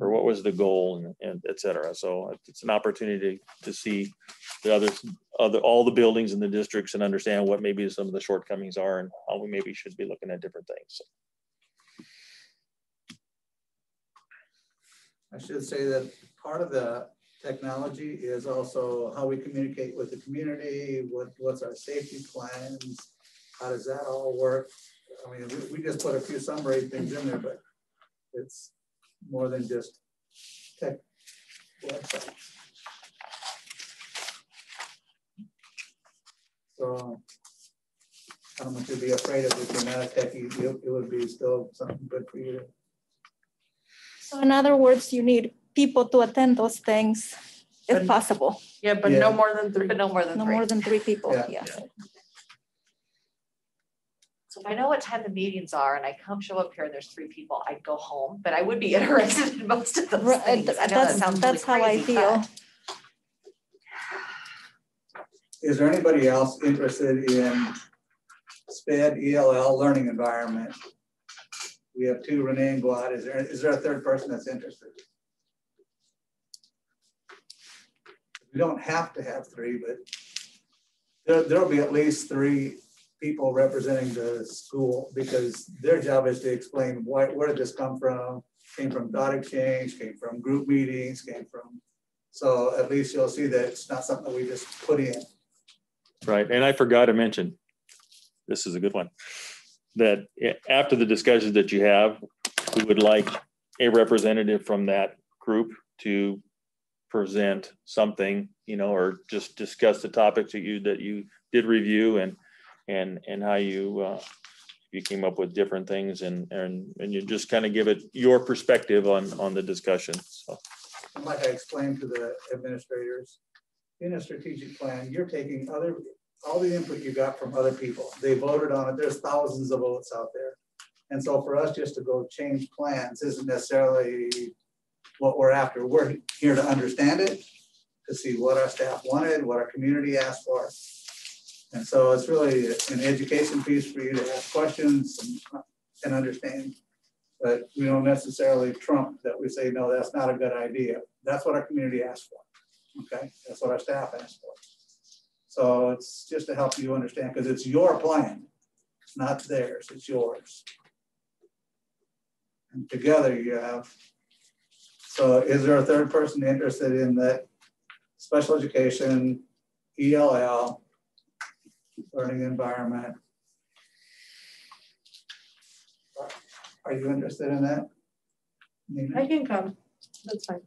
Or what was the goal and et cetera. So it's an opportunity to see all the buildings in the districts and understand what maybe some of the shortcomings are and how we maybe should be looking at different things. So. I should say that part of the technology is also how we communicate with the community, what's our safety plans, how does that all work? I mean, we just put a few summary things in there, but it's more than just tech website. So I don't want you to be afraid of if you're not a techie, it would be still something good for you. So in other words, you need people to attend those things if possible. Yeah, but no more than 3. But no more than No 3. more than 3 people, Yeah. So if I know what time the meetings are and I come show up here and there's 3 people, I'd go home, but I would be interested in most of those things. I know that sounds really That's how I crazy, feel. but- Is there anybody else interested in SPED ELL learning environment? We have 2, Renee and Glad. Is there a third person that's interested? We don't have to have 3, but there'll be at least 3 people representing the school, because their job is to explain where did this come from, came from thought exchange, came from group meetings, so at least you'll see that it's not something that we just put in. Right, and I forgot to mention, this is a good one, that after the discussions that you have, we would like a representative from that group to present something, or just discuss the topics that you did review and how you came up with different things and you just kind of give it your perspective on the discussion. So. And like I explained to the administrators, in a strategic plan, you're taking other all the input you got from other people. They voted on it. There's thousands of votes out there. And so for us just to go change plans isn't necessarily what we're after. We're here to understand it, to see what our staff wanted, what our community asked for. And so it's really an education piece for you to ask questions and understand. But we don't necessarily trump that we say, no, that's not a good idea. That's what our community asked for. Okay, that's what our staff asked for. So it's just to help you understand, because it's your plan. It's not theirs, it's yours. And together you have. So is there a third person interested in that special education, ELL, learning environment? Are you interested in that, Nina? I can come, that's fine.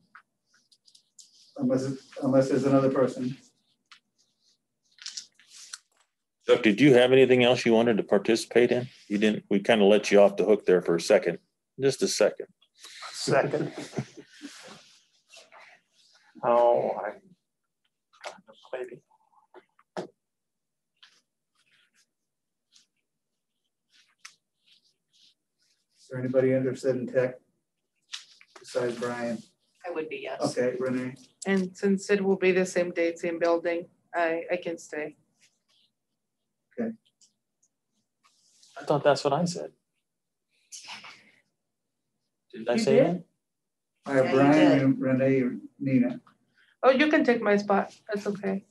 Unless there's another person. Chuck, did you have anything else you wanted to participate in? You didn't, we kind of let you off the hook there for a second, just a second. Second. Oh, I'm contemplating. Is there anybody interested in tech besides Brian? I would be, yes. Okay, Renee. And since it will be the same date, same building, I can stay. I thought that's what I said. Did I You say did? that? I have Yeah, you Brian did. and Renee, Nina. Oh, you can take my spot, that's okay.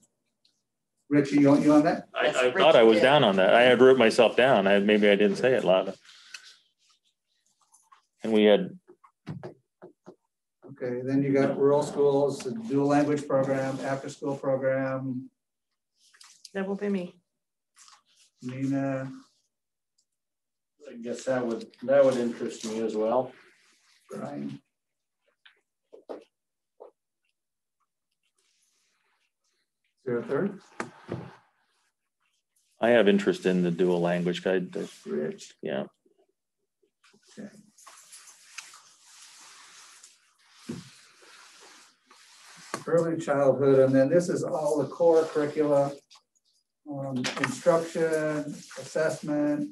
Richie, you on that? Yes, I Rich thought I was did. down on that. I had wrote myself down. Maybe I didn't say it loud. And we had, Okay, then you got rural schools, the dual language program, after school program, That will be me. Nina, I guess that would interest me as well. Brian. Is there a third? I have interest in the dual language guide. Rich. Yeah. Okay. Early childhood, and then this is all the core curricula, instruction, assessment,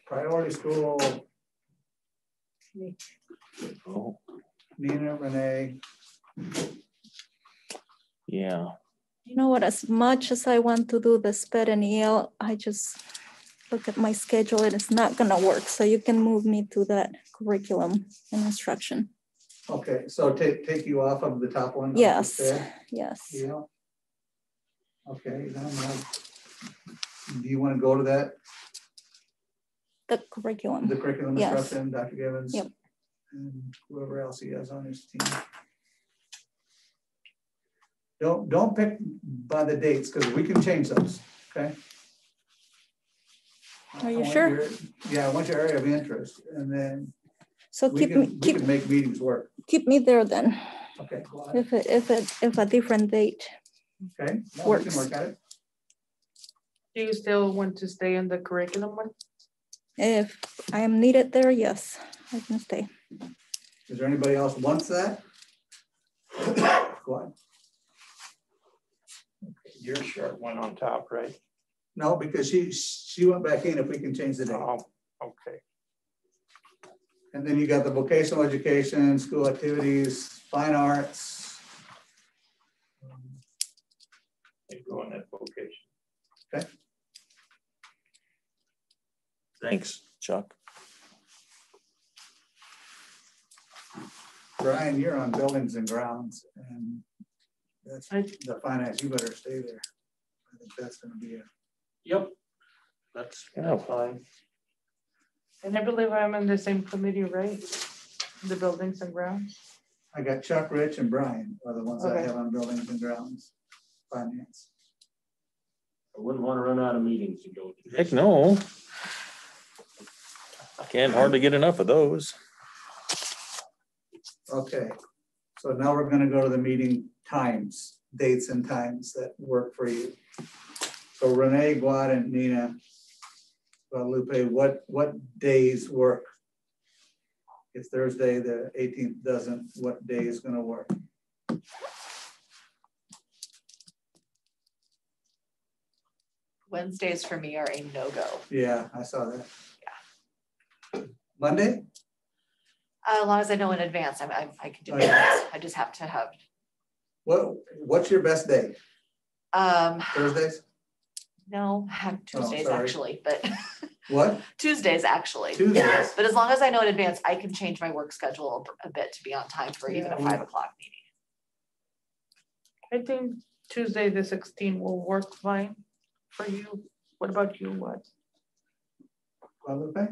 priority school, Oh, Nina, Renee. yeah. You know what, as much as I want to do the SPED and EL, I just look at my schedule and it's not gonna work. So you can move me to that curriculum and instruction. Okay, so take you off of the top one? Yes, instead? yes. Yeah. Okay, do you want to go to that, The curriculum. the curriculum Yes. instruction, Dr. Gibbons? Yep. And whoever else he has on his team. Don't pick by the dates, because we can change those, okay? Are I you want sure? Yeah, I want your area of interest, and then So we can make meetings work. keep me there then, Okay, go ahead. if a different date. Okay, no, we Works. can work at it. Do you still want to stay in the curriculum one? If I am needed there, yes, I can stay. Is there anybody else wants that? Go ahead. You're short one on top, right? No, because she went back in if we can change the date. Oh, okay. And then you got the vocational education, school activities, fine arts. They go in that vocation. Okay. Thanks, Chuck. Brian, you're on buildings and grounds, and that's the finance. You better stay there. I think that's going to be a. Yep. That's fine. And I believe I'm in the same committee, right? The buildings and grounds. I got Chuck, Rich, and Brian are the ones that I Okay. have on buildings and grounds, finance. I wouldn't want to run out of meetings to go to. Heck no. I can't hardly get enough of those. Okay, so now we're going to go to the meeting times, dates and times that work for you. So Renee, Guad, and Nina, Guadalupe, what days work? If Thursday the 18th doesn't, what day is going to work? Wednesdays for me are a no-go. Yeah, I saw that. Monday? As long as I know in advance, I can do Okay. it. I just have to have. What's your best day? Thursdays? No, I have Tuesdays sorry. actually, but What? Tuesdays actually. Tuesdays? But as long as I know in advance, I can change my work schedule a bit to be on time for even a Yeah, 5 o'clock meeting. I think Tuesday, the 16th will work fine for you. What about you, what? Guadalupe?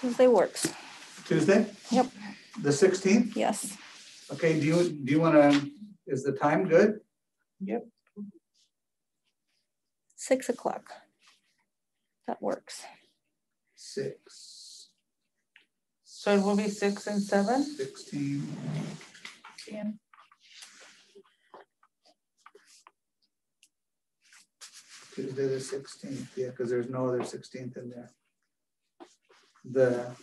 Tuesday works. Tuesday? Yep. The 16th? Yes. Okay, do you wanna, is the time good? Yep. 6 o'clock. That works. 6. So it will be 6 and 7? 16. p.m. Tuesday the 16th, yeah, because there's no other 16th in there. The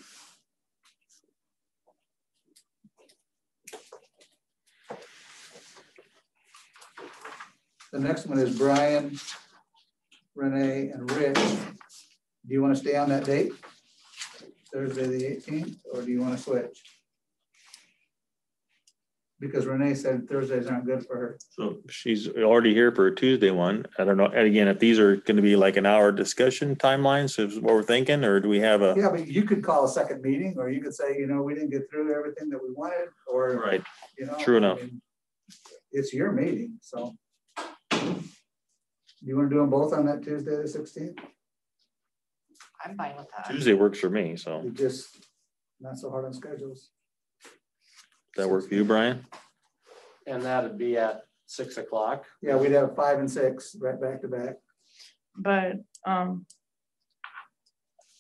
next one is Brian, Renee, and Rich. Do you want to stay on that date? Thursday the 18th, or do you want to switch? Because Renee said Thursdays aren't good for her. So she's already here for a Tuesday one. I don't know. And again, if these are going to be like an hour discussion timelines, is what we're thinking, or do we have a? Yeah, but you could call a second meeting, or you could say, we didn't get through everything that we wanted, or, Right. I True enough. mean, it's your meeting, so. You want to do them both on that Tuesday the 16th? I'm fine with that. Tuesday works for me, so We just, not so hard on schedules. that work for you, Brian? And that'd be at 6 o'clock. Yeah, we'd have 5 and 6 right back to back. But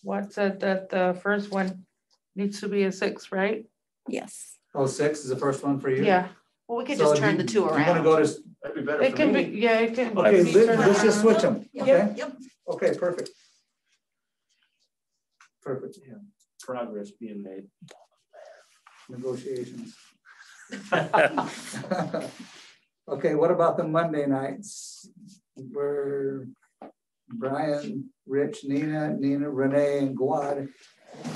what's that the first one needs to be a 6, right? Yes. Oh, 6 is the first one for you? Yeah, Well, we could So just do turn you- the two You want to around. go to, That'd be better it for can me. be, yeah, it can. okay, be turned let's just around. switch them, okay? Yep. Okay, perfect. Perfect, Yeah, progress being made. negotiations. Okay, what about the Monday nights? Where Brian, Rich, Nina, Renee, and Guad.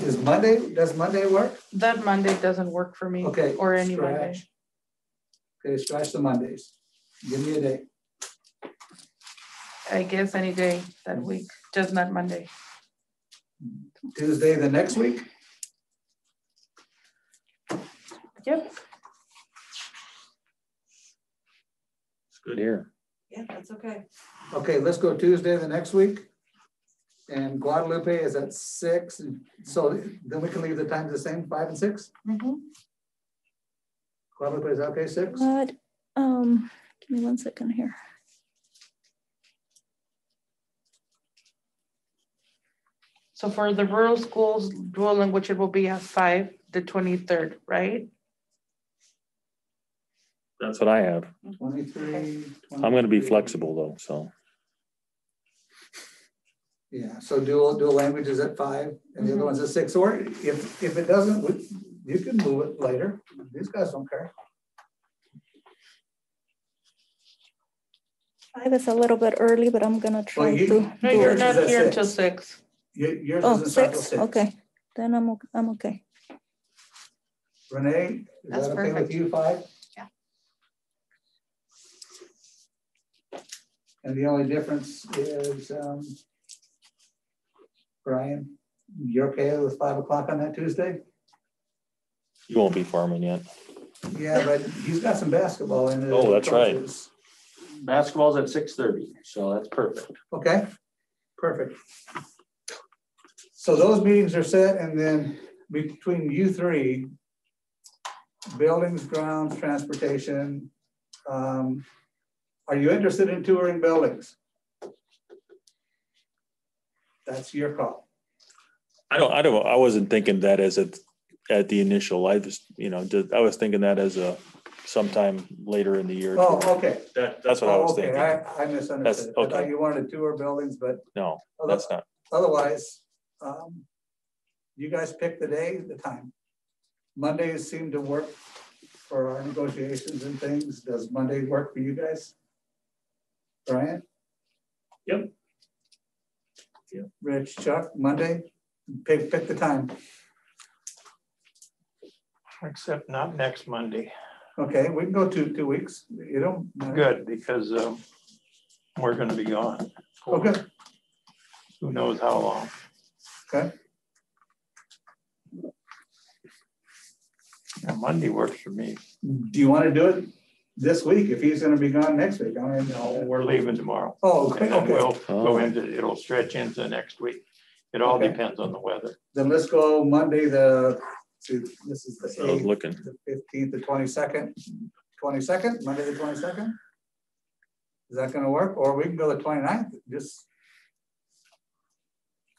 Does Monday work? That Monday doesn't work for me. Okay. Or any Monday. scratch. Okay, scratch the Mondays. Give me a day. I guess any day that week, just not Monday. Tuesday the next week? Yep. It's good here. Yeah, that's okay. Okay, let's go Tuesday the next week. And Guadalupe is at 6. And so then we can leave the times the same, 5 and 6? Mm-hmm. Guadalupe is okay, 6? But give me 1 second here. So for the rural schools dual language, it will be at 5, the 23rd, right? That's what I have. 23. I'm going to be flexible though, so. Yeah, so dual language is at 5 and the other one's at 6. Or if it doesn't, you can move it later. These guys don't care. 5 is a little bit early, but I'm gonna try Well, to No, do you're it. not at here 6. until 6. Yours Oh, doesn't start till 6, 6. okay. Then I'm okay. Renee, is That's that okay with perfect. you, 5? Yeah. And the only difference is, Brian, you're okay with 5 o'clock on that Tuesday? You won't be farming yet. Yeah, but he's got some basketball in it. Oh, that's right. Basketball's at 6:30, so that's perfect. Okay, perfect. So those meetings are set, and then between you 3, buildings, grounds, transportation, are you interested in touring buildings? That's your call. I wasn't thinking that as at the initial. I just, I was thinking that as a sometime later in the year. Oh, okay. That's what I was Okay, thinking. I misunderstood. That's I thought okay. you wanted to tour buildings, but No, that's not. otherwise, you guys pick the day, the time. Mondays seem to work for our negotiations and things. Does Monday work for you guys? Brian? Yep. Rich, Chuck, Monday? Pick the time. Except not next Monday. Okay, we can go 2 weeks. You don't. Good, because we're gonna be gone. Okay. Who knows how long. Okay. Yeah, Monday works for me. Do you want to do it this week if he's going to be gone next week? I mean, No, we're leaving tomorrow. Oh, okay. And then Okay. we'll go into, it'll stretch into next week. It all Okay. depends on the weather. Then let's go Monday, this is the I was 8th, looking. the 15th, the 22nd. 22nd, Monday the 22nd? Is that going to work? Or we can go the 29th, just.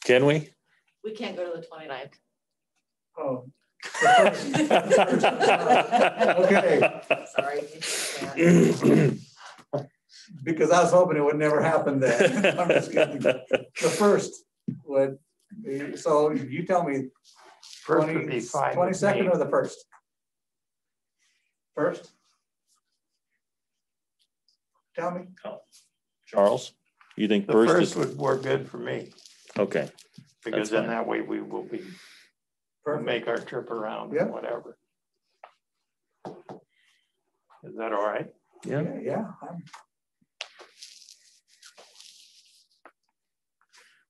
Can we? We can't go to the 29th. Oh. Okay. Sorry. Because I was hoping it would never happen then. I'm just kidding. The first would be, so you tell me. First would be fine with 22nd me. or the first? First? Tell me. Charles, you think The first first is, would work good for me, okay, because That's then fine. that way we will be, Perfect. make our trip around Yeah. and whatever. Is that all right? yeah. Yeah.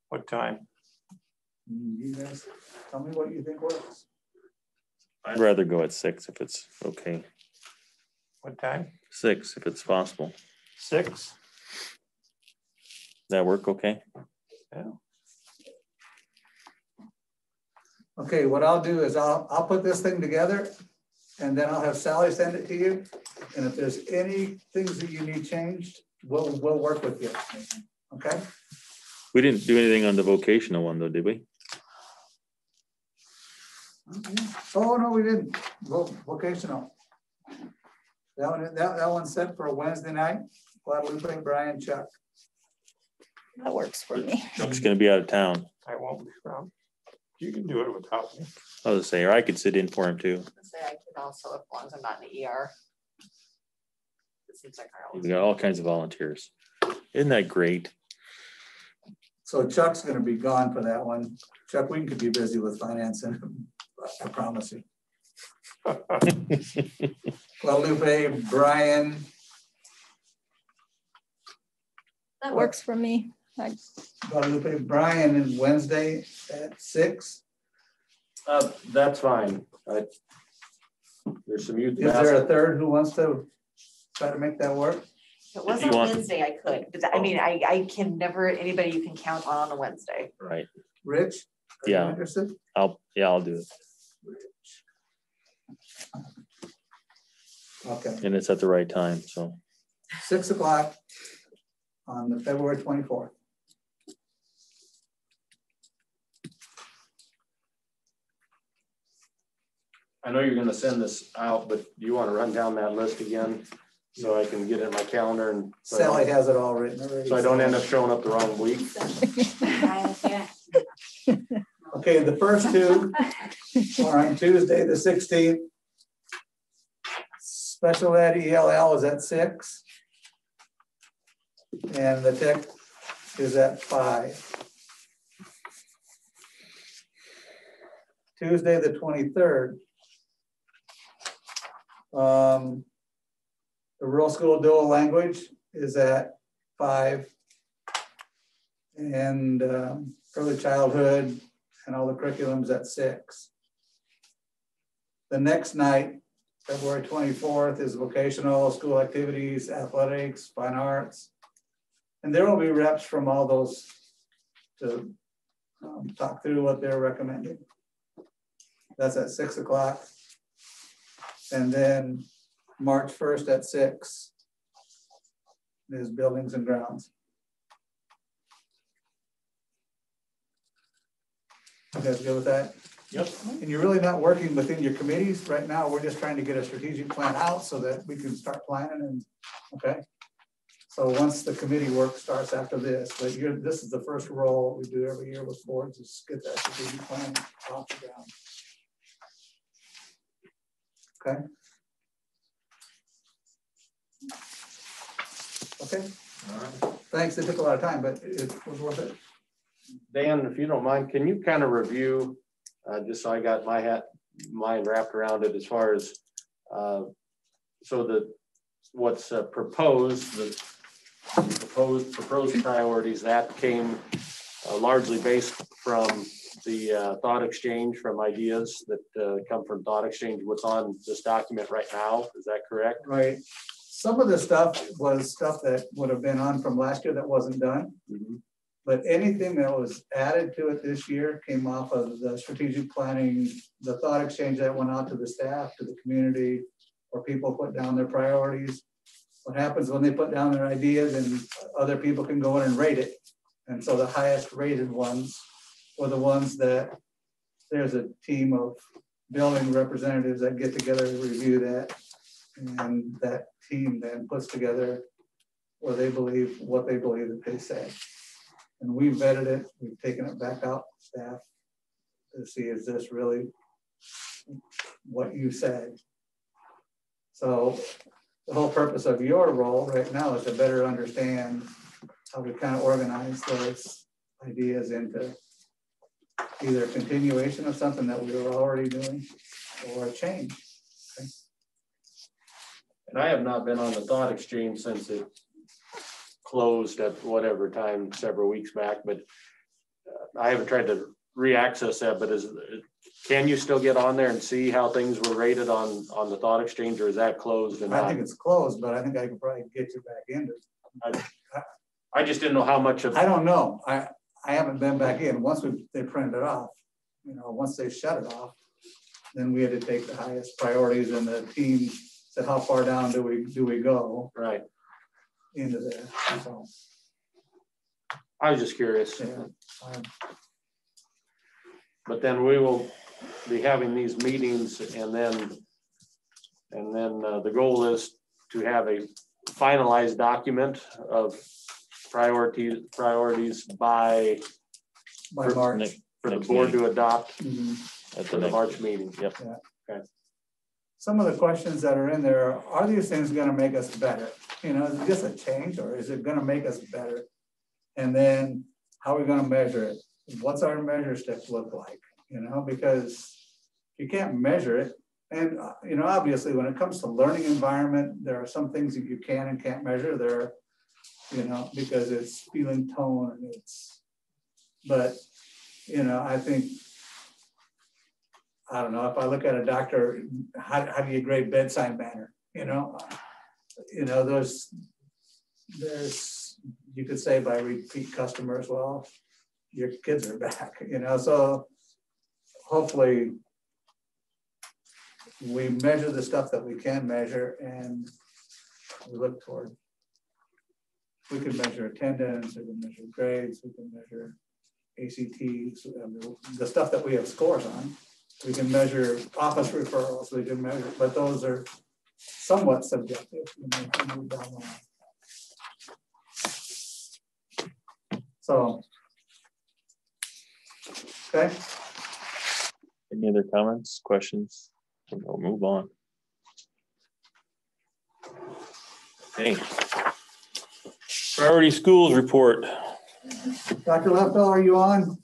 What time? You guys tell me what you think works. I'd rather go at 6 if it's okay. What time? 6 if it's possible. 6? Does that work okay? Yeah. Okay, what I'll do is I'll put this thing together and then I'll have Sally send it to you. And if there's any things that you need changed, we'll work with you. Okay? We didn't do anything on the vocational one though, did we? Oh, no, we didn't. Vocational. That one's set for a Wednesday night. Guadalupe, Brian, Chuck. That works for me. Chuck's gonna be out of town. I won't be around. You can do it without me. I was gonna say, or I could sit in for him too. Say I could also, as long as I'm not in the ER. It seems like our We got all kinds of volunteers. Isn't that great? So Chuck's gonna be gone for that one. Chuck, we could be busy with financing, I promise you. Guadalupe, Brian. That works for me. Guadalupe, Brian, and Wednesday at 6. That's fine. There's some youth. Is there a third who wants to try to make that work? If it wasn't you want- Wednesday, I could, but I mean, I can never, anybody you can count on a Wednesday. Right. Rich? Are you Yeah. interested? I'll do it. Okay, And it's at the right time, so. 6 o'clock on the February 24th. I know you're gonna send this out, but do you want to run down that list again? So I can get it in my calendar and. Sally has it all written already. So I don't end up showing up the wrong week. Okay, the first two are on Tuesday, the 16th. Special ed ELL is at 6. And the tech is at 5. Tuesday, the 23rd. The rural school dual language is at 5. And early childhood and all the curriculums at 6. The next night, February 24th, is vocational, school activities, athletics, fine arts. And there will be reps from all those to talk through what they're recommending. That's at 6 o'clock. And then March 1st at 6 is buildings and grounds. You guys good with that? Yep. And you're really not working within your committees right now. We're just trying to get a strategic plan out so that we can start planning and, okay? So once the committee work starts after this, but this is the first role we do every year with boards is get that strategic plan off the ground. Okay? Okay. Thanks, it took a lot of time, but it was worth it. Dan, if you don't mind, can you kind of review, just so I got my mind wrapped around it as far as, so what's proposed, the proposed priorities, that came largely based from the thought exchange, from ideas that come from thought exchange, what's on this document right now, is that correct? Right. Some of the stuff was stuff that would have been on from last year that wasn't done. Mm-hmm. But anything that was added to it this year came off of the strategic planning, the thought exchange that went out to the staff, to the community, where people put down their priorities. What happens when they put down their ideas and other people can go in and rate it. And so the highest rated ones were the ones that there's a team of building representatives that get together and review that. And that team then puts together what they believe that they say. And we vetted it, we've taken it back out to staff to see, is this really what you said? So the whole purpose of your role right now is to better understand how we kind of organize those ideas into either a continuation of something that we were already doing or a change. Okay. And I have not been on the thought exchange since it closed at whatever time several weeks back, but I haven't tried to re-access that. But can you still get on there and see how things were rated on the thought exchange, or is that closed? And I think it's closed, but I think I could probably get you back into it. I just didn't know how much of. I don't know. I haven't been back in. Once they printed it off, once they shut it off, then we had to take the highest priorities, and the team said, how far down do we go? Right. Into there. So, I was just curious. Yeah. But then we will be having these meetings, and then the goal is to have a finalized document of priorities by March for the board to adopt At for the March meeting. Yep. Yeah. Okay. Some of the questions that are in there, are these things going to make us better? Is it just a change, or is it going to make us better? And then how are we going to measure it? What's our measure stick look like? Because you can't measure it. And, obviously when it comes to learning environment, there are some things that you can and can't measure there, because it's feeling tone and but I think, I don't know, if I look at a doctor, how do you grade bedside manner? There's, you could say by repeat customers, well, your kids are back, so hopefully we measure the stuff that we can measure, and we look toward, we can measure attendance, we can measure grades, we can measure ACTs, the stuff that we have scores on. We can measure office referrals, we can measure, but those are somewhat subjective. So, okay. Any other comments, questions? We'll move on. Okay. Priority schools report. Dr. Lefto, are you on?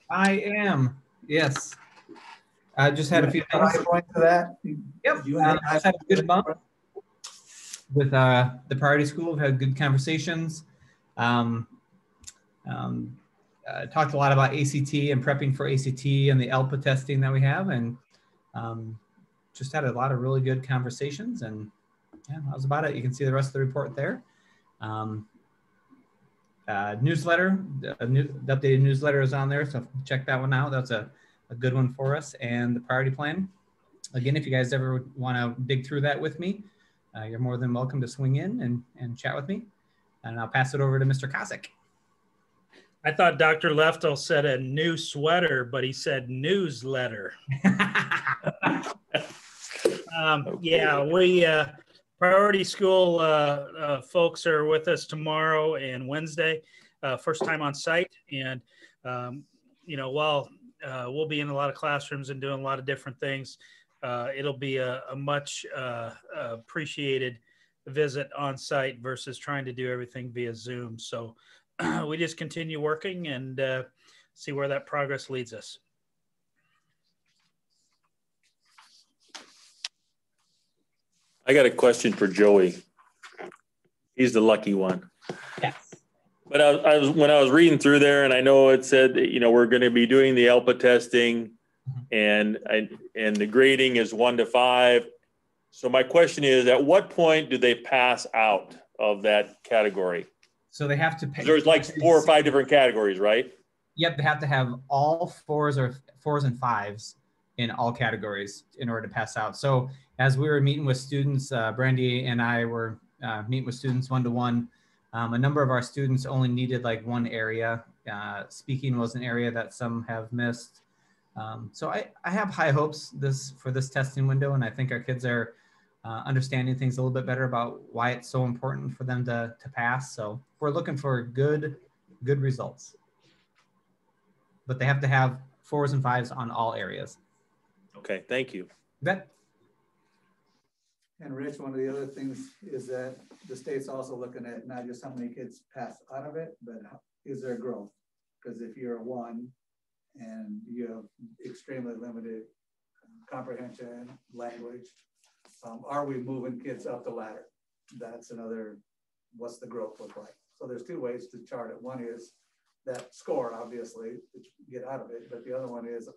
I am, yes. I just had a few things. Point to that? Yep, I just had a good bump with the priority school. We've had good conversations. Talked a lot about ACT and prepping for ACT and the ELPA testing that we have, and just had a lot of really good conversations, and yeah, that was about it. You can see the rest of the report there. Newsletter, the updated newsletter is on there, so check that one out. That's a good one for us. And the priority plan, again, if you guys ever want to dig through that with me, you're more than welcome to swing in and chat with me, and I'll pass it over to Mr. Kosick. I thought Dr. Lefto said a new sweater, but he said newsletter. Yeah, we priority school folks are with us tomorrow and Wednesday, first time on site. And, while we'll be in a lot of classrooms and doing a lot of different things, it'll be a much appreciated visit on site versus trying to do everything via Zoom. So we just continue working and see where that progress leads us. I got a question for Joey. He's the lucky one. Yes. But when I was reading through there, and I know it said that, you know, we're going to be doing the ELPA testing, and the grading is 1 to 5. So my question is, at what point do they pass out of that category? So they have to pay. There's like 4 or 5 different categories, right? Yep, they have to have all 4s and 5s in all categories in order to pass out. So as we were meeting with students, Brandy and I were meeting with students one-to-one. A number of our students only needed like one area. Speaking was an area that some have missed. So I have high hopes for this testing window, and I think our kids are understanding things a little bit better about why it's so important for them to pass. So we're looking for good results. But they have to have 4s and 5s on all areas. Okay, thank you. That. And Rich, one of the other things is that the state's also looking at not just how many kids pass out of it, but is there growth? Because if you're a 1 and you have extremely limited comprehension, language, are we moving kids up the ladder? That's another, what's the growth look like? So there's 2 ways to chart it. One is that score, obviously, that you get out of it, but the other one is,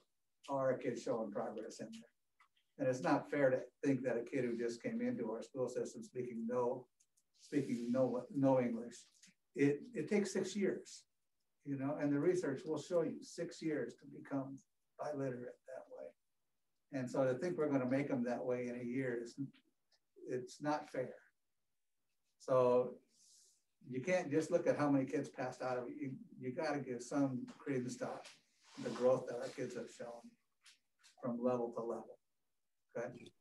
are our kids showing progress in there? And it's not fair to think that a kid who just came into our school system speaking no English, it takes 6 years, you know, and the research will show you 6 years to become biliterate that way. And so to think we're going to make them that way in a year, it's not fair. So you can't just look at how many kids passed out of it. You got to give some credence to the growth that our kids have shown from level to level. Okay.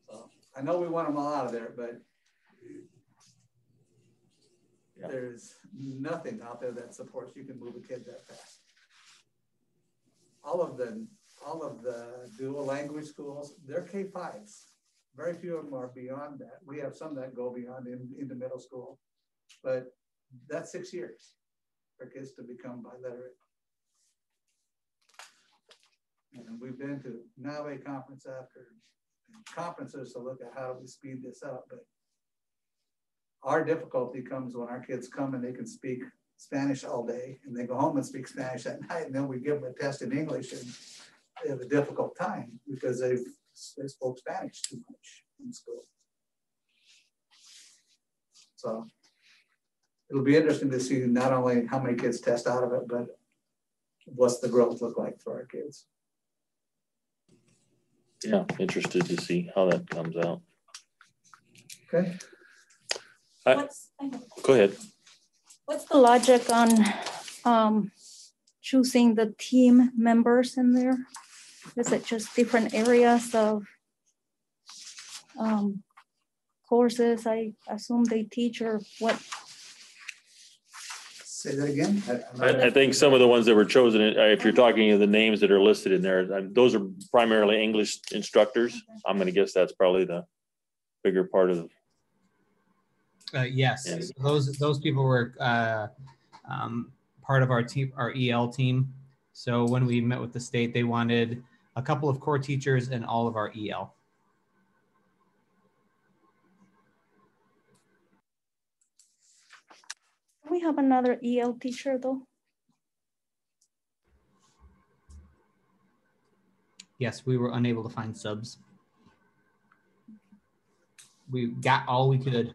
So I know we want them all out of there, but there's nothing out there that supports you can move a kid that fast. All of the dual language schools, they're K5s. Very few of them are beyond that. We have some that go beyond into middle school, but that's 6 years for kids to become biliterate. And we've been to NAVE conference after conferences to look at how do we speed this up. But our difficulty comes when our kids come and they can speak Spanish all day and they go home and speak Spanish at night, and then we give them a test in English and they have a difficult time because they spoke Spanish too much in school. So it'll be interesting to see not only how many kids test out of it, but what's the growth look like for our kids. Yeah, interested to see how that comes out. Okay. Go ahead. What's the logic on choosing the team members in there? Is it just different areas of courses I assume they teach, or what? Say that again. I think some of the ones that were chosen, if you're talking of the names that are listed in there, those are primarily English instructors. I'm going to guess that's probably the bigger part of. Yes, Yeah. Those people were part of our team, our EL team. So when we met with the state, they wanted a couple of core teachers and all of our EL. We have another EL teacher though. Yes, we were unable to find subs. We got all we could.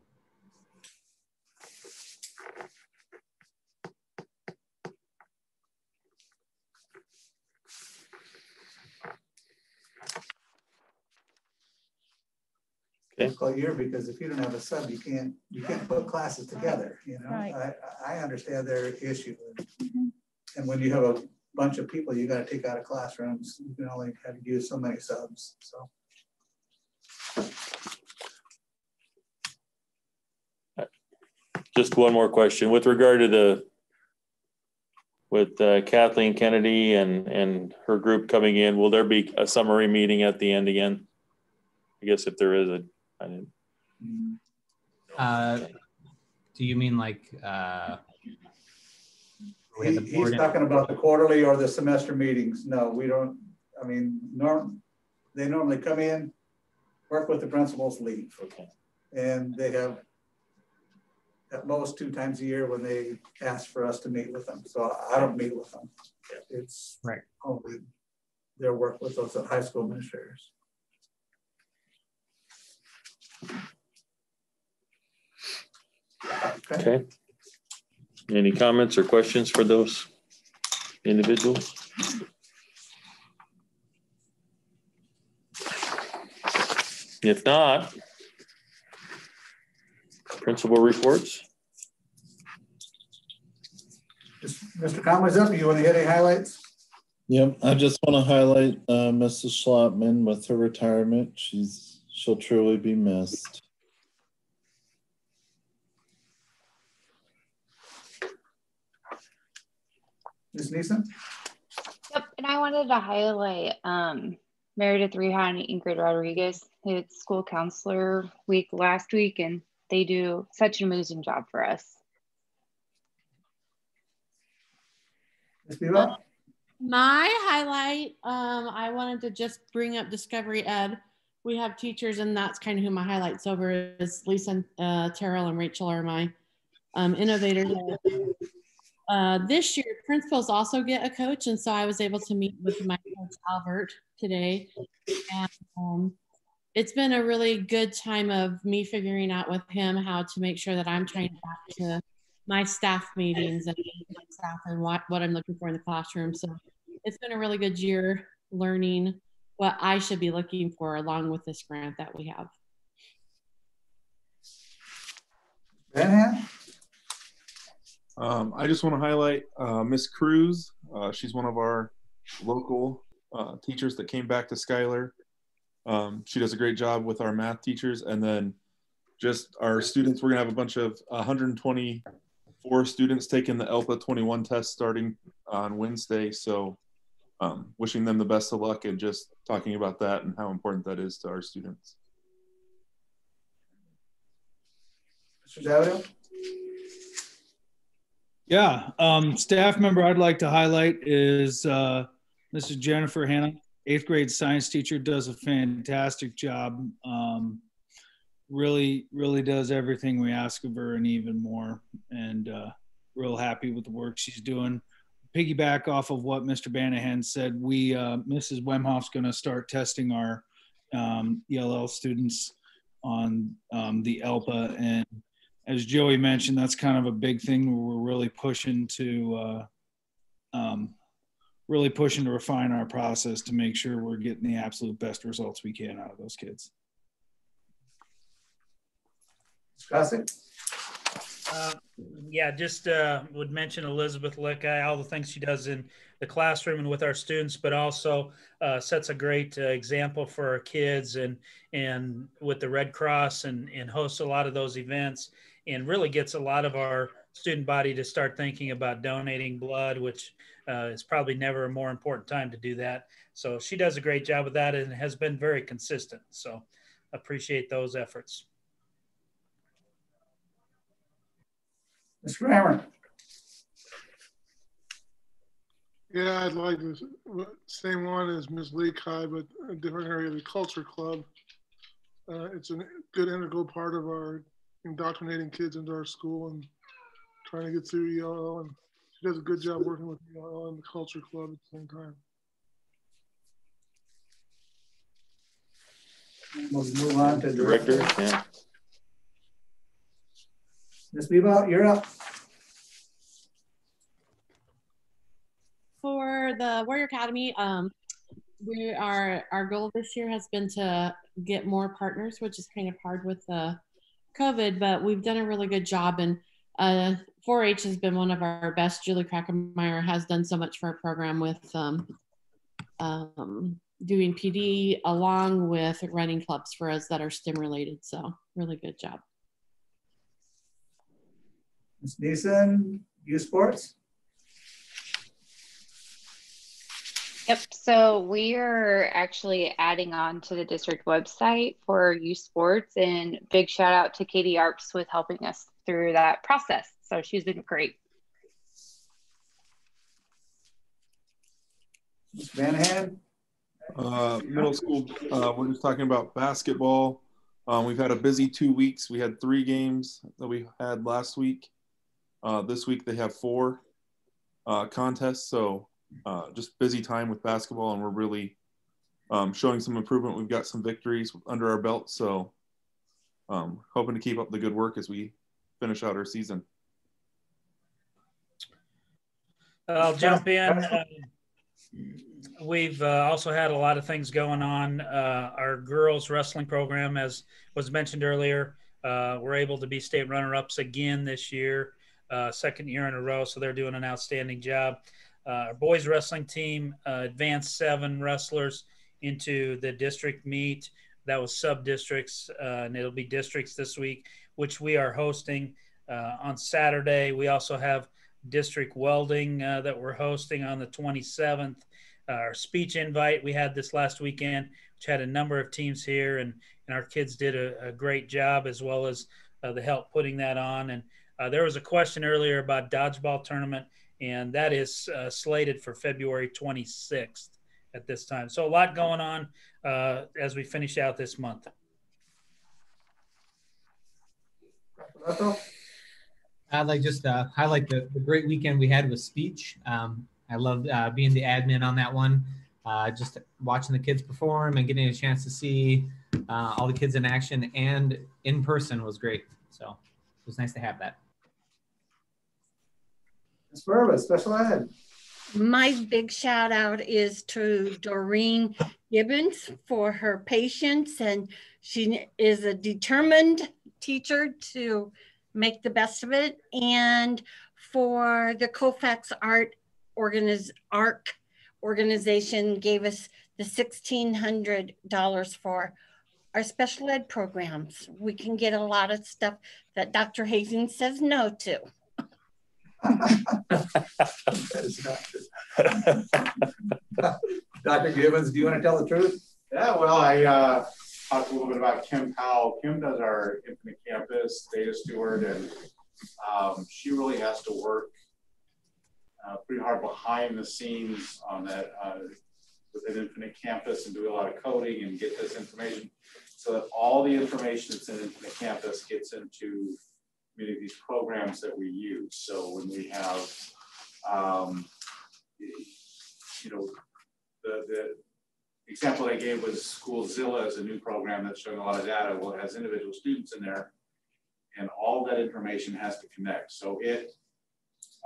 Difficult year because if you don't have a sub, you can't put classes together. You know, Right. I understand their issue, and when you have a bunch of people, you got to take out of classrooms. You can only have to use so many subs. So. Just one more question with regard to Kathleen Kennedy and her group coming in. Will there be a summary meeting at the end again? I guess if there is, I didn't. Do you mean like we had the He's board in- talking about the quarterly or the semester meetings. No, we don't. I mean, they normally come in, work with the principals, leave. Okay. And they have at most 2 times a year when they ask for us to meet with them. So I don't meet with them. It's right. Only their work with those high school administrators. Okay. Any comments or questions for those individuals? If not, principal reports. Mr. Conway's up. You want to hit any highlights? Yep, I just want to highlight Mrs. Schlotman with her retirement. She'll truly be missed. Ms. Neeson? Yep, and I wanted to highlight Meredith Rehan and Ingrid Rodriguez. It's school counselor week last week, and they do such an amazing job for us. Ms. Bebo? My highlight, I wanted to just bring up Discovery Ed. We have teachers, and that's kind of who my highlights over is. Lisa, Terrell, and Rachel are my innovators. This year, principals also get a coach, and so I was able to meet with my coach Albert today, and it's been a really good time of me figuring out with him how to make sure that I'm trying back to my staff meetings and staff and what I'm looking for in the classroom. So it's been a really good year learning what I should be looking for along with this grant that we have. Van I just want to highlight Miss Cruz. She's one of our local teachers that came back to Schuyler. She does a great job with our math teachers, and then just our students. We're gonna have a bunch of 124 students taking the ELPA 21 test starting on Wednesday. So wishing them the best of luck and just talking about that and how important that is to our students. Mr. Zavio? Yeah, staff member I'd like to highlight is Mrs. Jennifer Hanna, 8th grade science teacher, does a fantastic job. Really does everything we ask of her and even more, and real happy with the work she's doing. Piggyback off of what Mr. Banahan said, Mrs. Wemhoff's going to start testing our ELL students on the ELPA, and as Joey mentioned, that's kind of a big thing where we're really pushing to refine our process to make sure we're getting the absolute best results we can out of those kids. Yeah, just would mention Elizabeth Lickeye, all the things she does in the classroom and with our students, but also sets a great example for our kids and with the Red Cross and hosts a lot of those events and really gets a lot of our student body to start thinking about donating blood, which is probably never a more important time to do that. So she does a great job of that and has been very consistent. So appreciate those efforts. Mr. Grammer? Yeah, I'd like the same one as Ms. Lee Kai, but a different area, the Culture Club. It's a good integral part of our indoctrinating kids into our school and trying to get through ELL. And she does a good job working with ELL and the Culture Club at the same time. We'll move on to Director. Yeah. Ms. Bebo, you're up. For the Warrior Academy, our goal this year has been to get more partners, which is kind of hard with COVID, but we've done a really good job, and 4-H has been one of our best. Julie Krackemeyer has done so much for our program with doing PD along with running clubs for us that are STEM related, so really good job. Ms. Neeson, youth sports? Yep. So we are actually adding on to the district website for youth sports, and big shout out to Katie Arps with helping us through that process. So she's been great. Vanahan? Middle school, we're just talking about basketball. We've had a busy 2 weeks. We had 3 games that we had last week. This week they have 4 contests. So just busy time with basketball, and we're really showing some improvement. We've got some victories under our belt. So hoping to keep up the good work as we finish out our season. I'll jump in. We've also had a lot of things going on. Our girls wrestling program, as was mentioned earlier, we're able to be state runner-ups again this year, 2nd year in a row. So they're doing an outstanding job. Our boys wrestling team advanced 7 wrestlers into the district meet. That was sub-districts, and it'll be districts this week, which we are hosting on Saturday. We also have district welding that we're hosting on the 27th. Our speech invite we had this last weekend, which had a number of teams here, and our kids did a great job, as well as the help putting that on. And there was a question earlier about dodgeball tournament, and that is slated for February 26th at this time. So a lot going on as we finish out this month. I'd like just to highlight the great weekend we had with speech. I loved being the admin on that one. Just watching the kids perform and getting a chance to see all the kids in action and in person was great. So it was nice to have that. Ms. Burba, special ed. My big shout out is to Doreen Gibbons for her patience, and she is a determined teacher to make the best of it. And for the Colfax ARC organization gave us the $1,600 for our special ed programs. We can get a lot of stuff that Dr. Hazing says no to. Dr. Gibbons, do you want to tell the truth? Yeah, well, I talked a little bit about Kim Powell. Kim does our Infinite Campus data steward, and she really has to work pretty hard behind the scenes on that within Infinite Campus, and do a lot of coding and get this information so that all the information that's in Infinite Campus gets into many of these programs that we use. So when we have, the example I gave was Schoolzilla is a new program that's showing a lot of data. Well, it has individual students in there, and all that information has to connect. So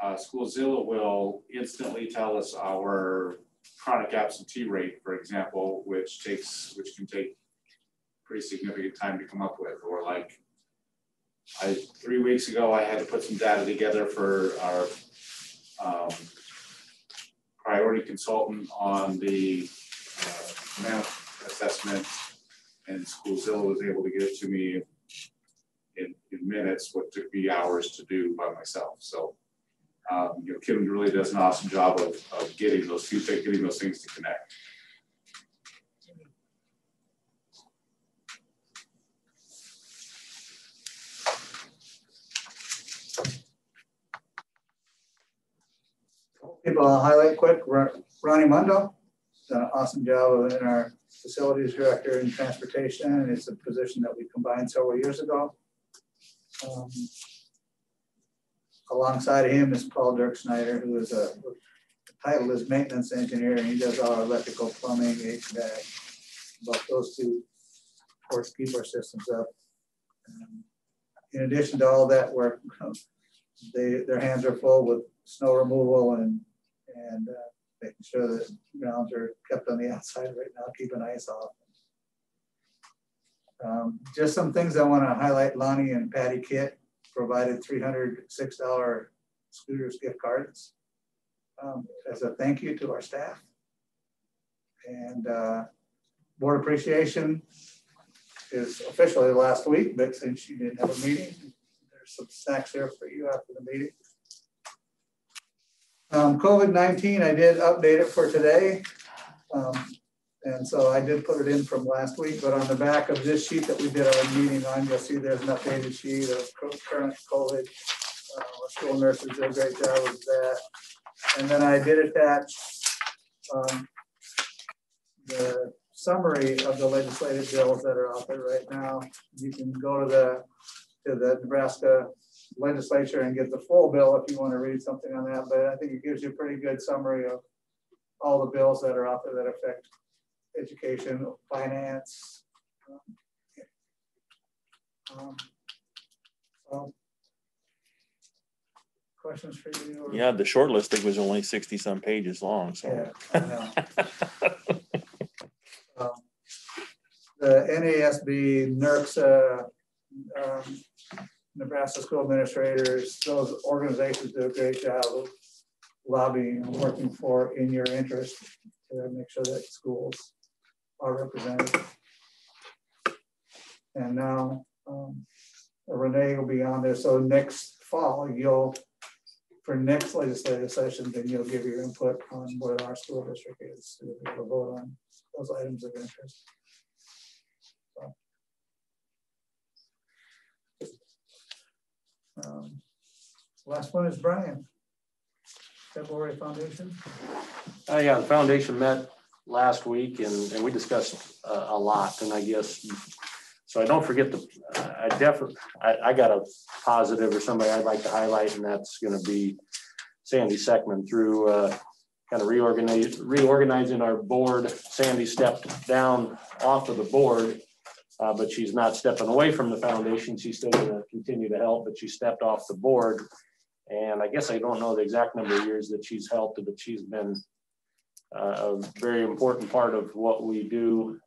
Schoolzilla will instantly tell us our chronic absentee rate, for example, which can take pretty significant time to come up with. Or like 3 weeks ago, I had to put some data together for our priority consultant on the math assessment, and Schoolzilla was able to get it to me in minutes, what took me hours to do by myself. So Kim really does an awesome job of getting those things to connect. People I'll highlight quick, Ronnie Mundo done an awesome job in our facilities director in transportation, and it's a position that we combined several years ago. Alongside of him is Paul Dirk Snyder, who is the title is maintenance engineer, and he does all our electrical, plumbing, HVAC. But those two, of course, keep our systems up. In addition to all that work, their hands are full with snow removal and making sure that grounds are kept on the outside right now, keeping ice off. Just some things I want to highlight. Lonnie and Patty Kitt provided $306 Scooters gift cards as a thank you to our staff. And board appreciation is officially last week, but since you didn't have a meeting, there's some snacks there for you after the meeting. COVID-19, I did update it for today. And so I did put it in from last week, but on the back of this sheet that we did our meeting on, you'll see there's an updated sheet of current COVID. Our school nurses did a great job with that. And then I did attach the summary of the legislative bills that are out there right now. You can go to the Nebraska legislature and get the full bill if you want to read something on that, but I think it gives you a pretty good summary of all the bills that are out there that affect education, finance. So questions for you? Or? Yeah, the short listing was only 60 some pages long. So yeah, I know. The NASB, NERCSA, Nebraska School Administrators, those organizations do a great job of lobbying and working for in your interest to make sure that schools are represented. And now Renee will be on there. So next fall, for next legislative session, then you'll give your input on where our school district is to be able to vote on those items of interest. So. Last one is Brian. February Foundation. Yeah, the foundation met last week and we discussed a lot, and I guess so. I don't forget I got a positive or somebody I'd like to highlight, and that's going to be Sandy Seckman. Through kind of reorganizing our board. Sandy stepped down off of the board, but she's not stepping away from the foundation. She's still going to continue to help, but she stepped off the board. And I guess I don't know the exact number of years that she's helped, but she's been a very important part of what we do.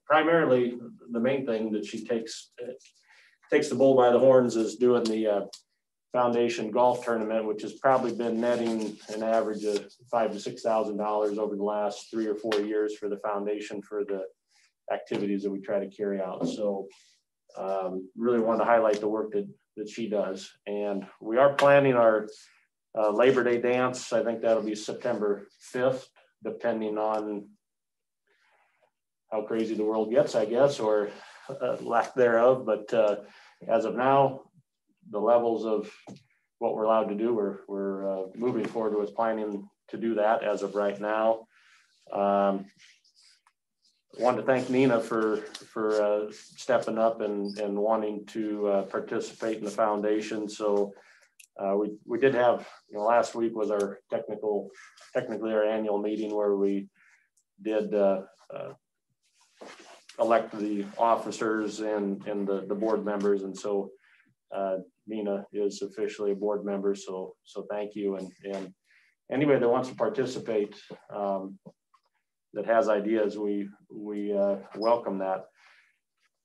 Primarily, the main thing that she takes the bull by the horns is doing the foundation golf tournament, which has probably been netting an average of $5,000 to $6,000 over the last 3 or 4 years for the foundation for the activities that we try to carry out. So really want to highlight the work that she does. And we are planning our Labor Day dance. I think that'll be September 5th, depending on how crazy the world gets, I guess, or lack thereof. But as of now, the levels of what we're allowed to do, we're moving forward with planning to do that as of right now. I want to thank Nina for stepping up and wanting to participate in the foundation. So we did have, last week was our technically our annual meeting where we did elect the officers and the board members. And so Nina is officially a board member. So thank you. And anybody that wants to participate, that has ideas, we welcome that.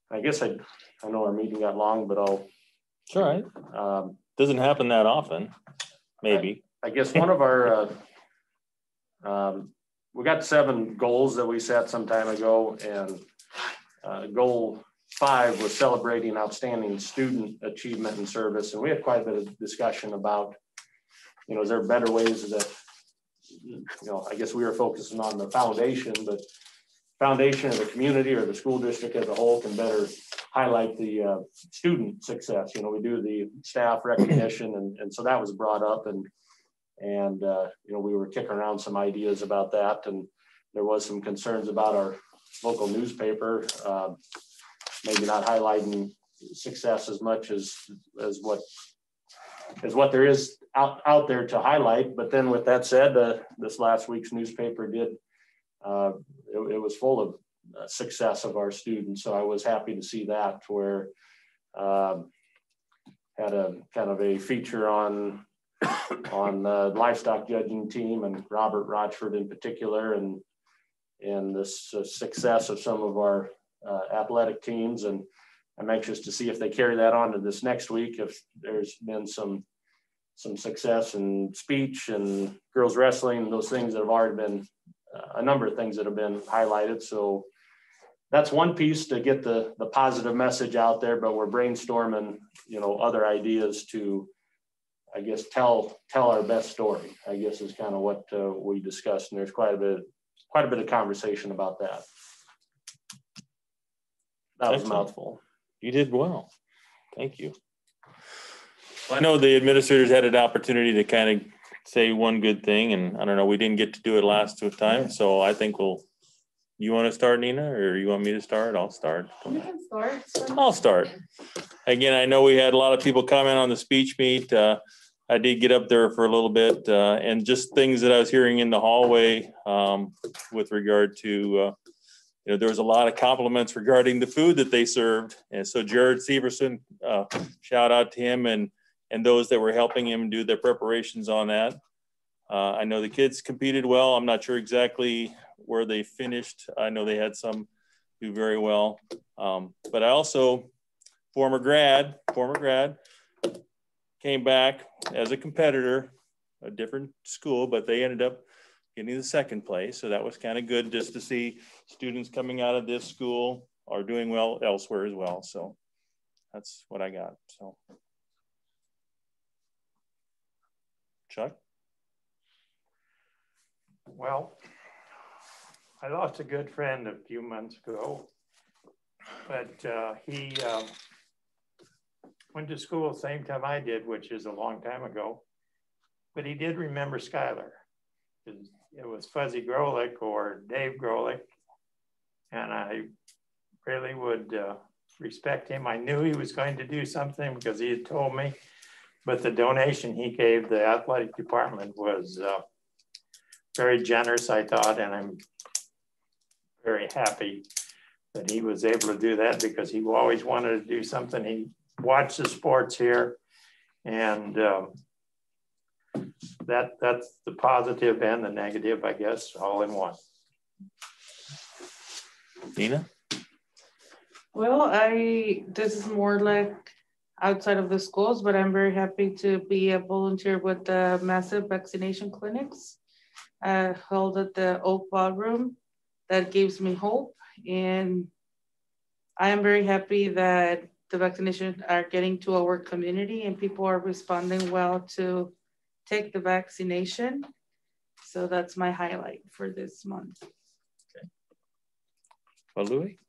I guess I know our meeting got long, but it's all right. Doesn't happen that often, maybe. I guess one of our, we got 7 goals that we set some time ago, and goal 5 was celebrating outstanding student achievement and service. And we had quite a bit of discussion about, is there better ways that, I guess we were focusing on the foundation, but foundation of the community or the school district as a whole can better highlight the student success. We do the staff recognition, and so that was brought up, and we were kicking around some ideas about that, and there was some concerns about our local newspaper, maybe not highlighting success as much as what there is out there to highlight. But then with that said, this last week's newspaper did, it was full of success of our students. So I was happy to see that, where had a kind of a feature on the livestock judging team and Robert Rochford in particular, and the success of some of our athletic teams. And I'm anxious to see if they carry that on to this next week, if there's been some success in speech and girls wrestling, those things that have already been, a number of things that have been highlighted. So that's one piece to get the positive message out there, but we're brainstorming, other ideas to, I guess, tell our best story, I guess, is kind of what we discussed. And there's quite a bit quite a bit of conversation about that. That was a Excellent. mouthful. You did well. Thank you. I know the administrators had an opportunity to kind of say one good thing, and I don't know, we didn't get to do it last time, so I think you want to start, Nina, or you want me to start? I'll start. You can start. I'll start. Again, I know we had a lot of people comment on the speech meet. I did get up there for a little bit, and just things that I was hearing in the hallway with regard to, there was a lot of compliments regarding the food that they served. And so Jared Severson, shout out to him and those that were helping him do their preparations on that. I know the kids competed well. I'm not sure exactly where they finished. I know they had some do very well. But I also, former grad, came back as a competitor, a different school, but they ended up getting the second place. So that was kind of good just to see students coming out of this school are doing well elsewhere as well. So that's what I got. So, Chuck? Well, I lost a good friend a few months ago, but he went to school the same time I did, which is a long time ago, but he did remember Schuyler. It was Fuzzy Grolick or Dave Grolick, and I really would respect him. I knew he was going to do something because he had told me, but the donation he gave the athletic department was very generous, I thought, and I'm very happy that he was able to do that because he always wanted to do something. He watched the sports here, and that's the positive and the negative, I guess, all in one. Nina? Well, this is more like outside of the schools, but I'm very happy to be a volunteer with the massive vaccination clinics held at the Oak Ballroom. That gives me hope, and I am very happy that the vaccinations are getting to our community and people are responding well to take the vaccination. So that's my highlight for this month. Okay. Well, Louis?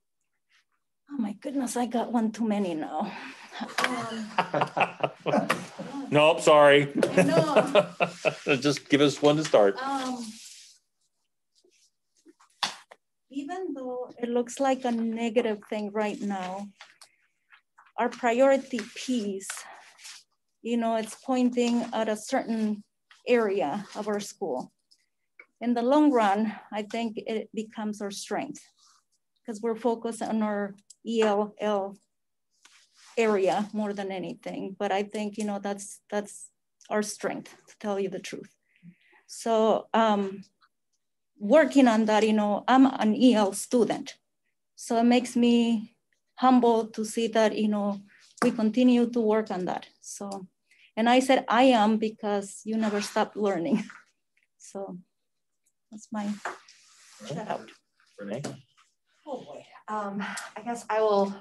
Oh my goodness, I got one too many now. Nope, sorry. No. Just give us one to start. Even though it looks like a negative thing right now, our priority piece, it's pointing at a certain area of our school. In the long run, I think it becomes our strength because we're focused on our ELL area more than anything. But I think, that's our strength, to tell you the truth. So working on that, I'm an EL student. So it makes me humble to see that, we continue to work on that. So, and I said I am because you never stop learning. So that's my shout out. Renee? Oh boy. I guess I will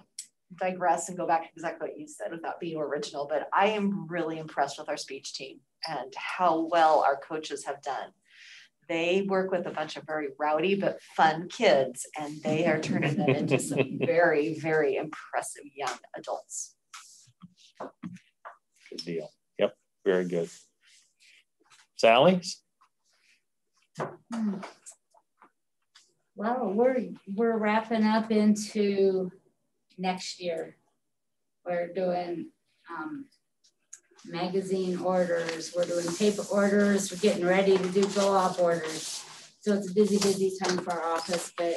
digress and go back to exactly what you said without being original, but I am really impressed with our speech team and how well our coaches have done. They work with a bunch of very rowdy but fun kids, and they are turning them into some very, very impressive young adults. Good deal. Yep, very good. Sally? Well, we're wrapping up into next year. We're doing magazine orders, we're doing paper orders, we're getting ready to do go-off orders. So it's a busy, busy time for our office, but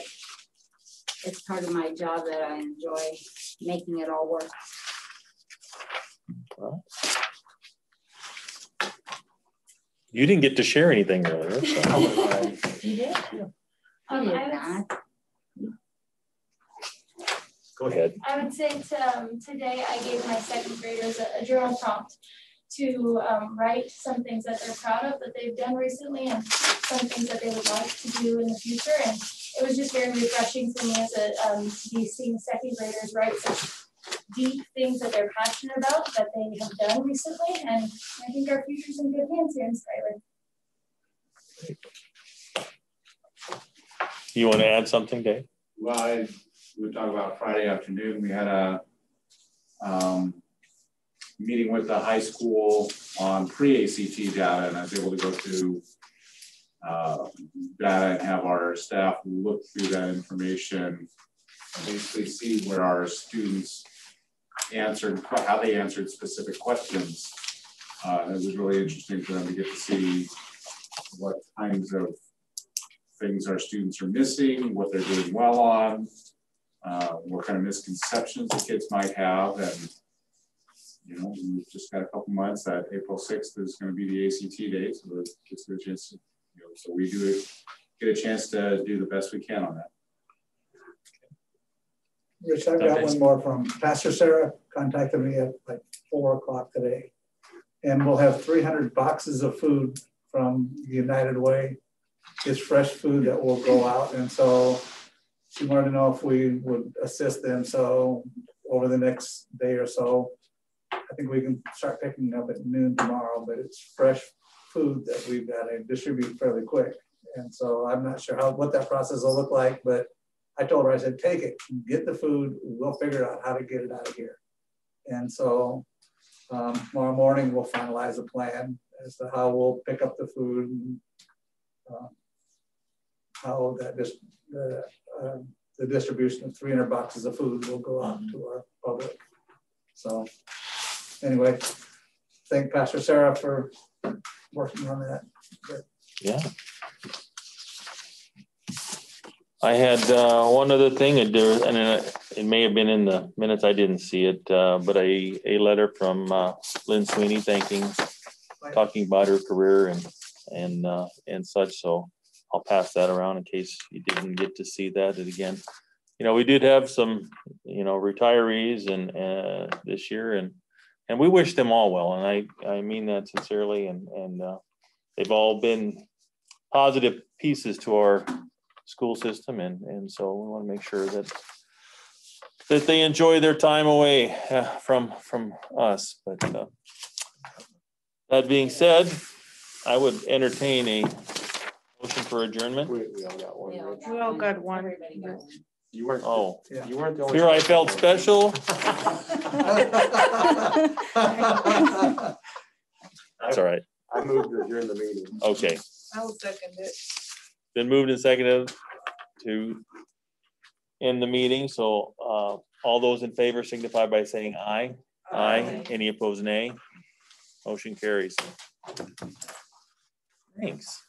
it's part of my job that I enjoy making it all work. Well, you didn't get to share anything earlier. So. You did? Yeah. Go ahead. I would say today I gave my second graders a journal prompt to write some things that they're proud of that they've done recently and some things that they would like to do in the future. And it was just very refreshing for me as to be seeing second graders write such deep things that they're passionate about that they have done recently. And I think our future's in good hands here in Schuyler. You want to add something, Dave? Well, we were talking about Friday afternoon. We had a meeting with the high school on pre-ACT data, and I was able to go through data and have our staff look through that information and basically see where our students answered, how they answered specific questions. It was really interesting for them to get to see what kinds of things our students are missing, what they're doing well on, what kind of misconceptions the kids might have. And, you know, we've just got a couple months. That April 6th is going to be the ACT day. So it's just a chance to, you know, so we do get a chance to do the best we can on that. Rich, I've got one more from Pastor Sarah, contacted me at like 4 o'clock today. And we'll have 300 boxes of food from United Way. It's fresh food that will go out. And so she wanted to know if we would assist them. So over the next day or so, I think we can start picking up at noon tomorrow, but it's fresh food that we've got to distribute fairly quick. And so I'm not sure what that process will look like, but I told her, I said, take it, get the food. We'll figure out how to get it out of here. And so tomorrow morning, we'll finalize a plan as to how we'll pick up the food and how that the distribution of 300 boxes of food will go out to our public. So anyway, thank Pastor Sarah for working on that. But, yeah. I had one other thing, and it may have been in the minutes, I didn't see it, but a letter from Lynn Sweeney talking about her career and such. So I'll pass that around in case you didn't get to see that. And again, you know, we did have some, you know, retirees and this year, and we wish them all well. And I mean that sincerely, and they've all been positive pieces to our school system, and so we want to make sure that they enjoy their time away from us. But that being said, I would entertain a motion for adjournment. We all got one. We all got one. You weren't. Oh, you weren't the only. Here I felt special. That's all right. I moved to adjourn the meeting. Okay. I'll second it. Been moved and seconded to end the meeting. So all those in favor signify by saying aye. Aye. Any opposed, nay. Motion carries. Thanks.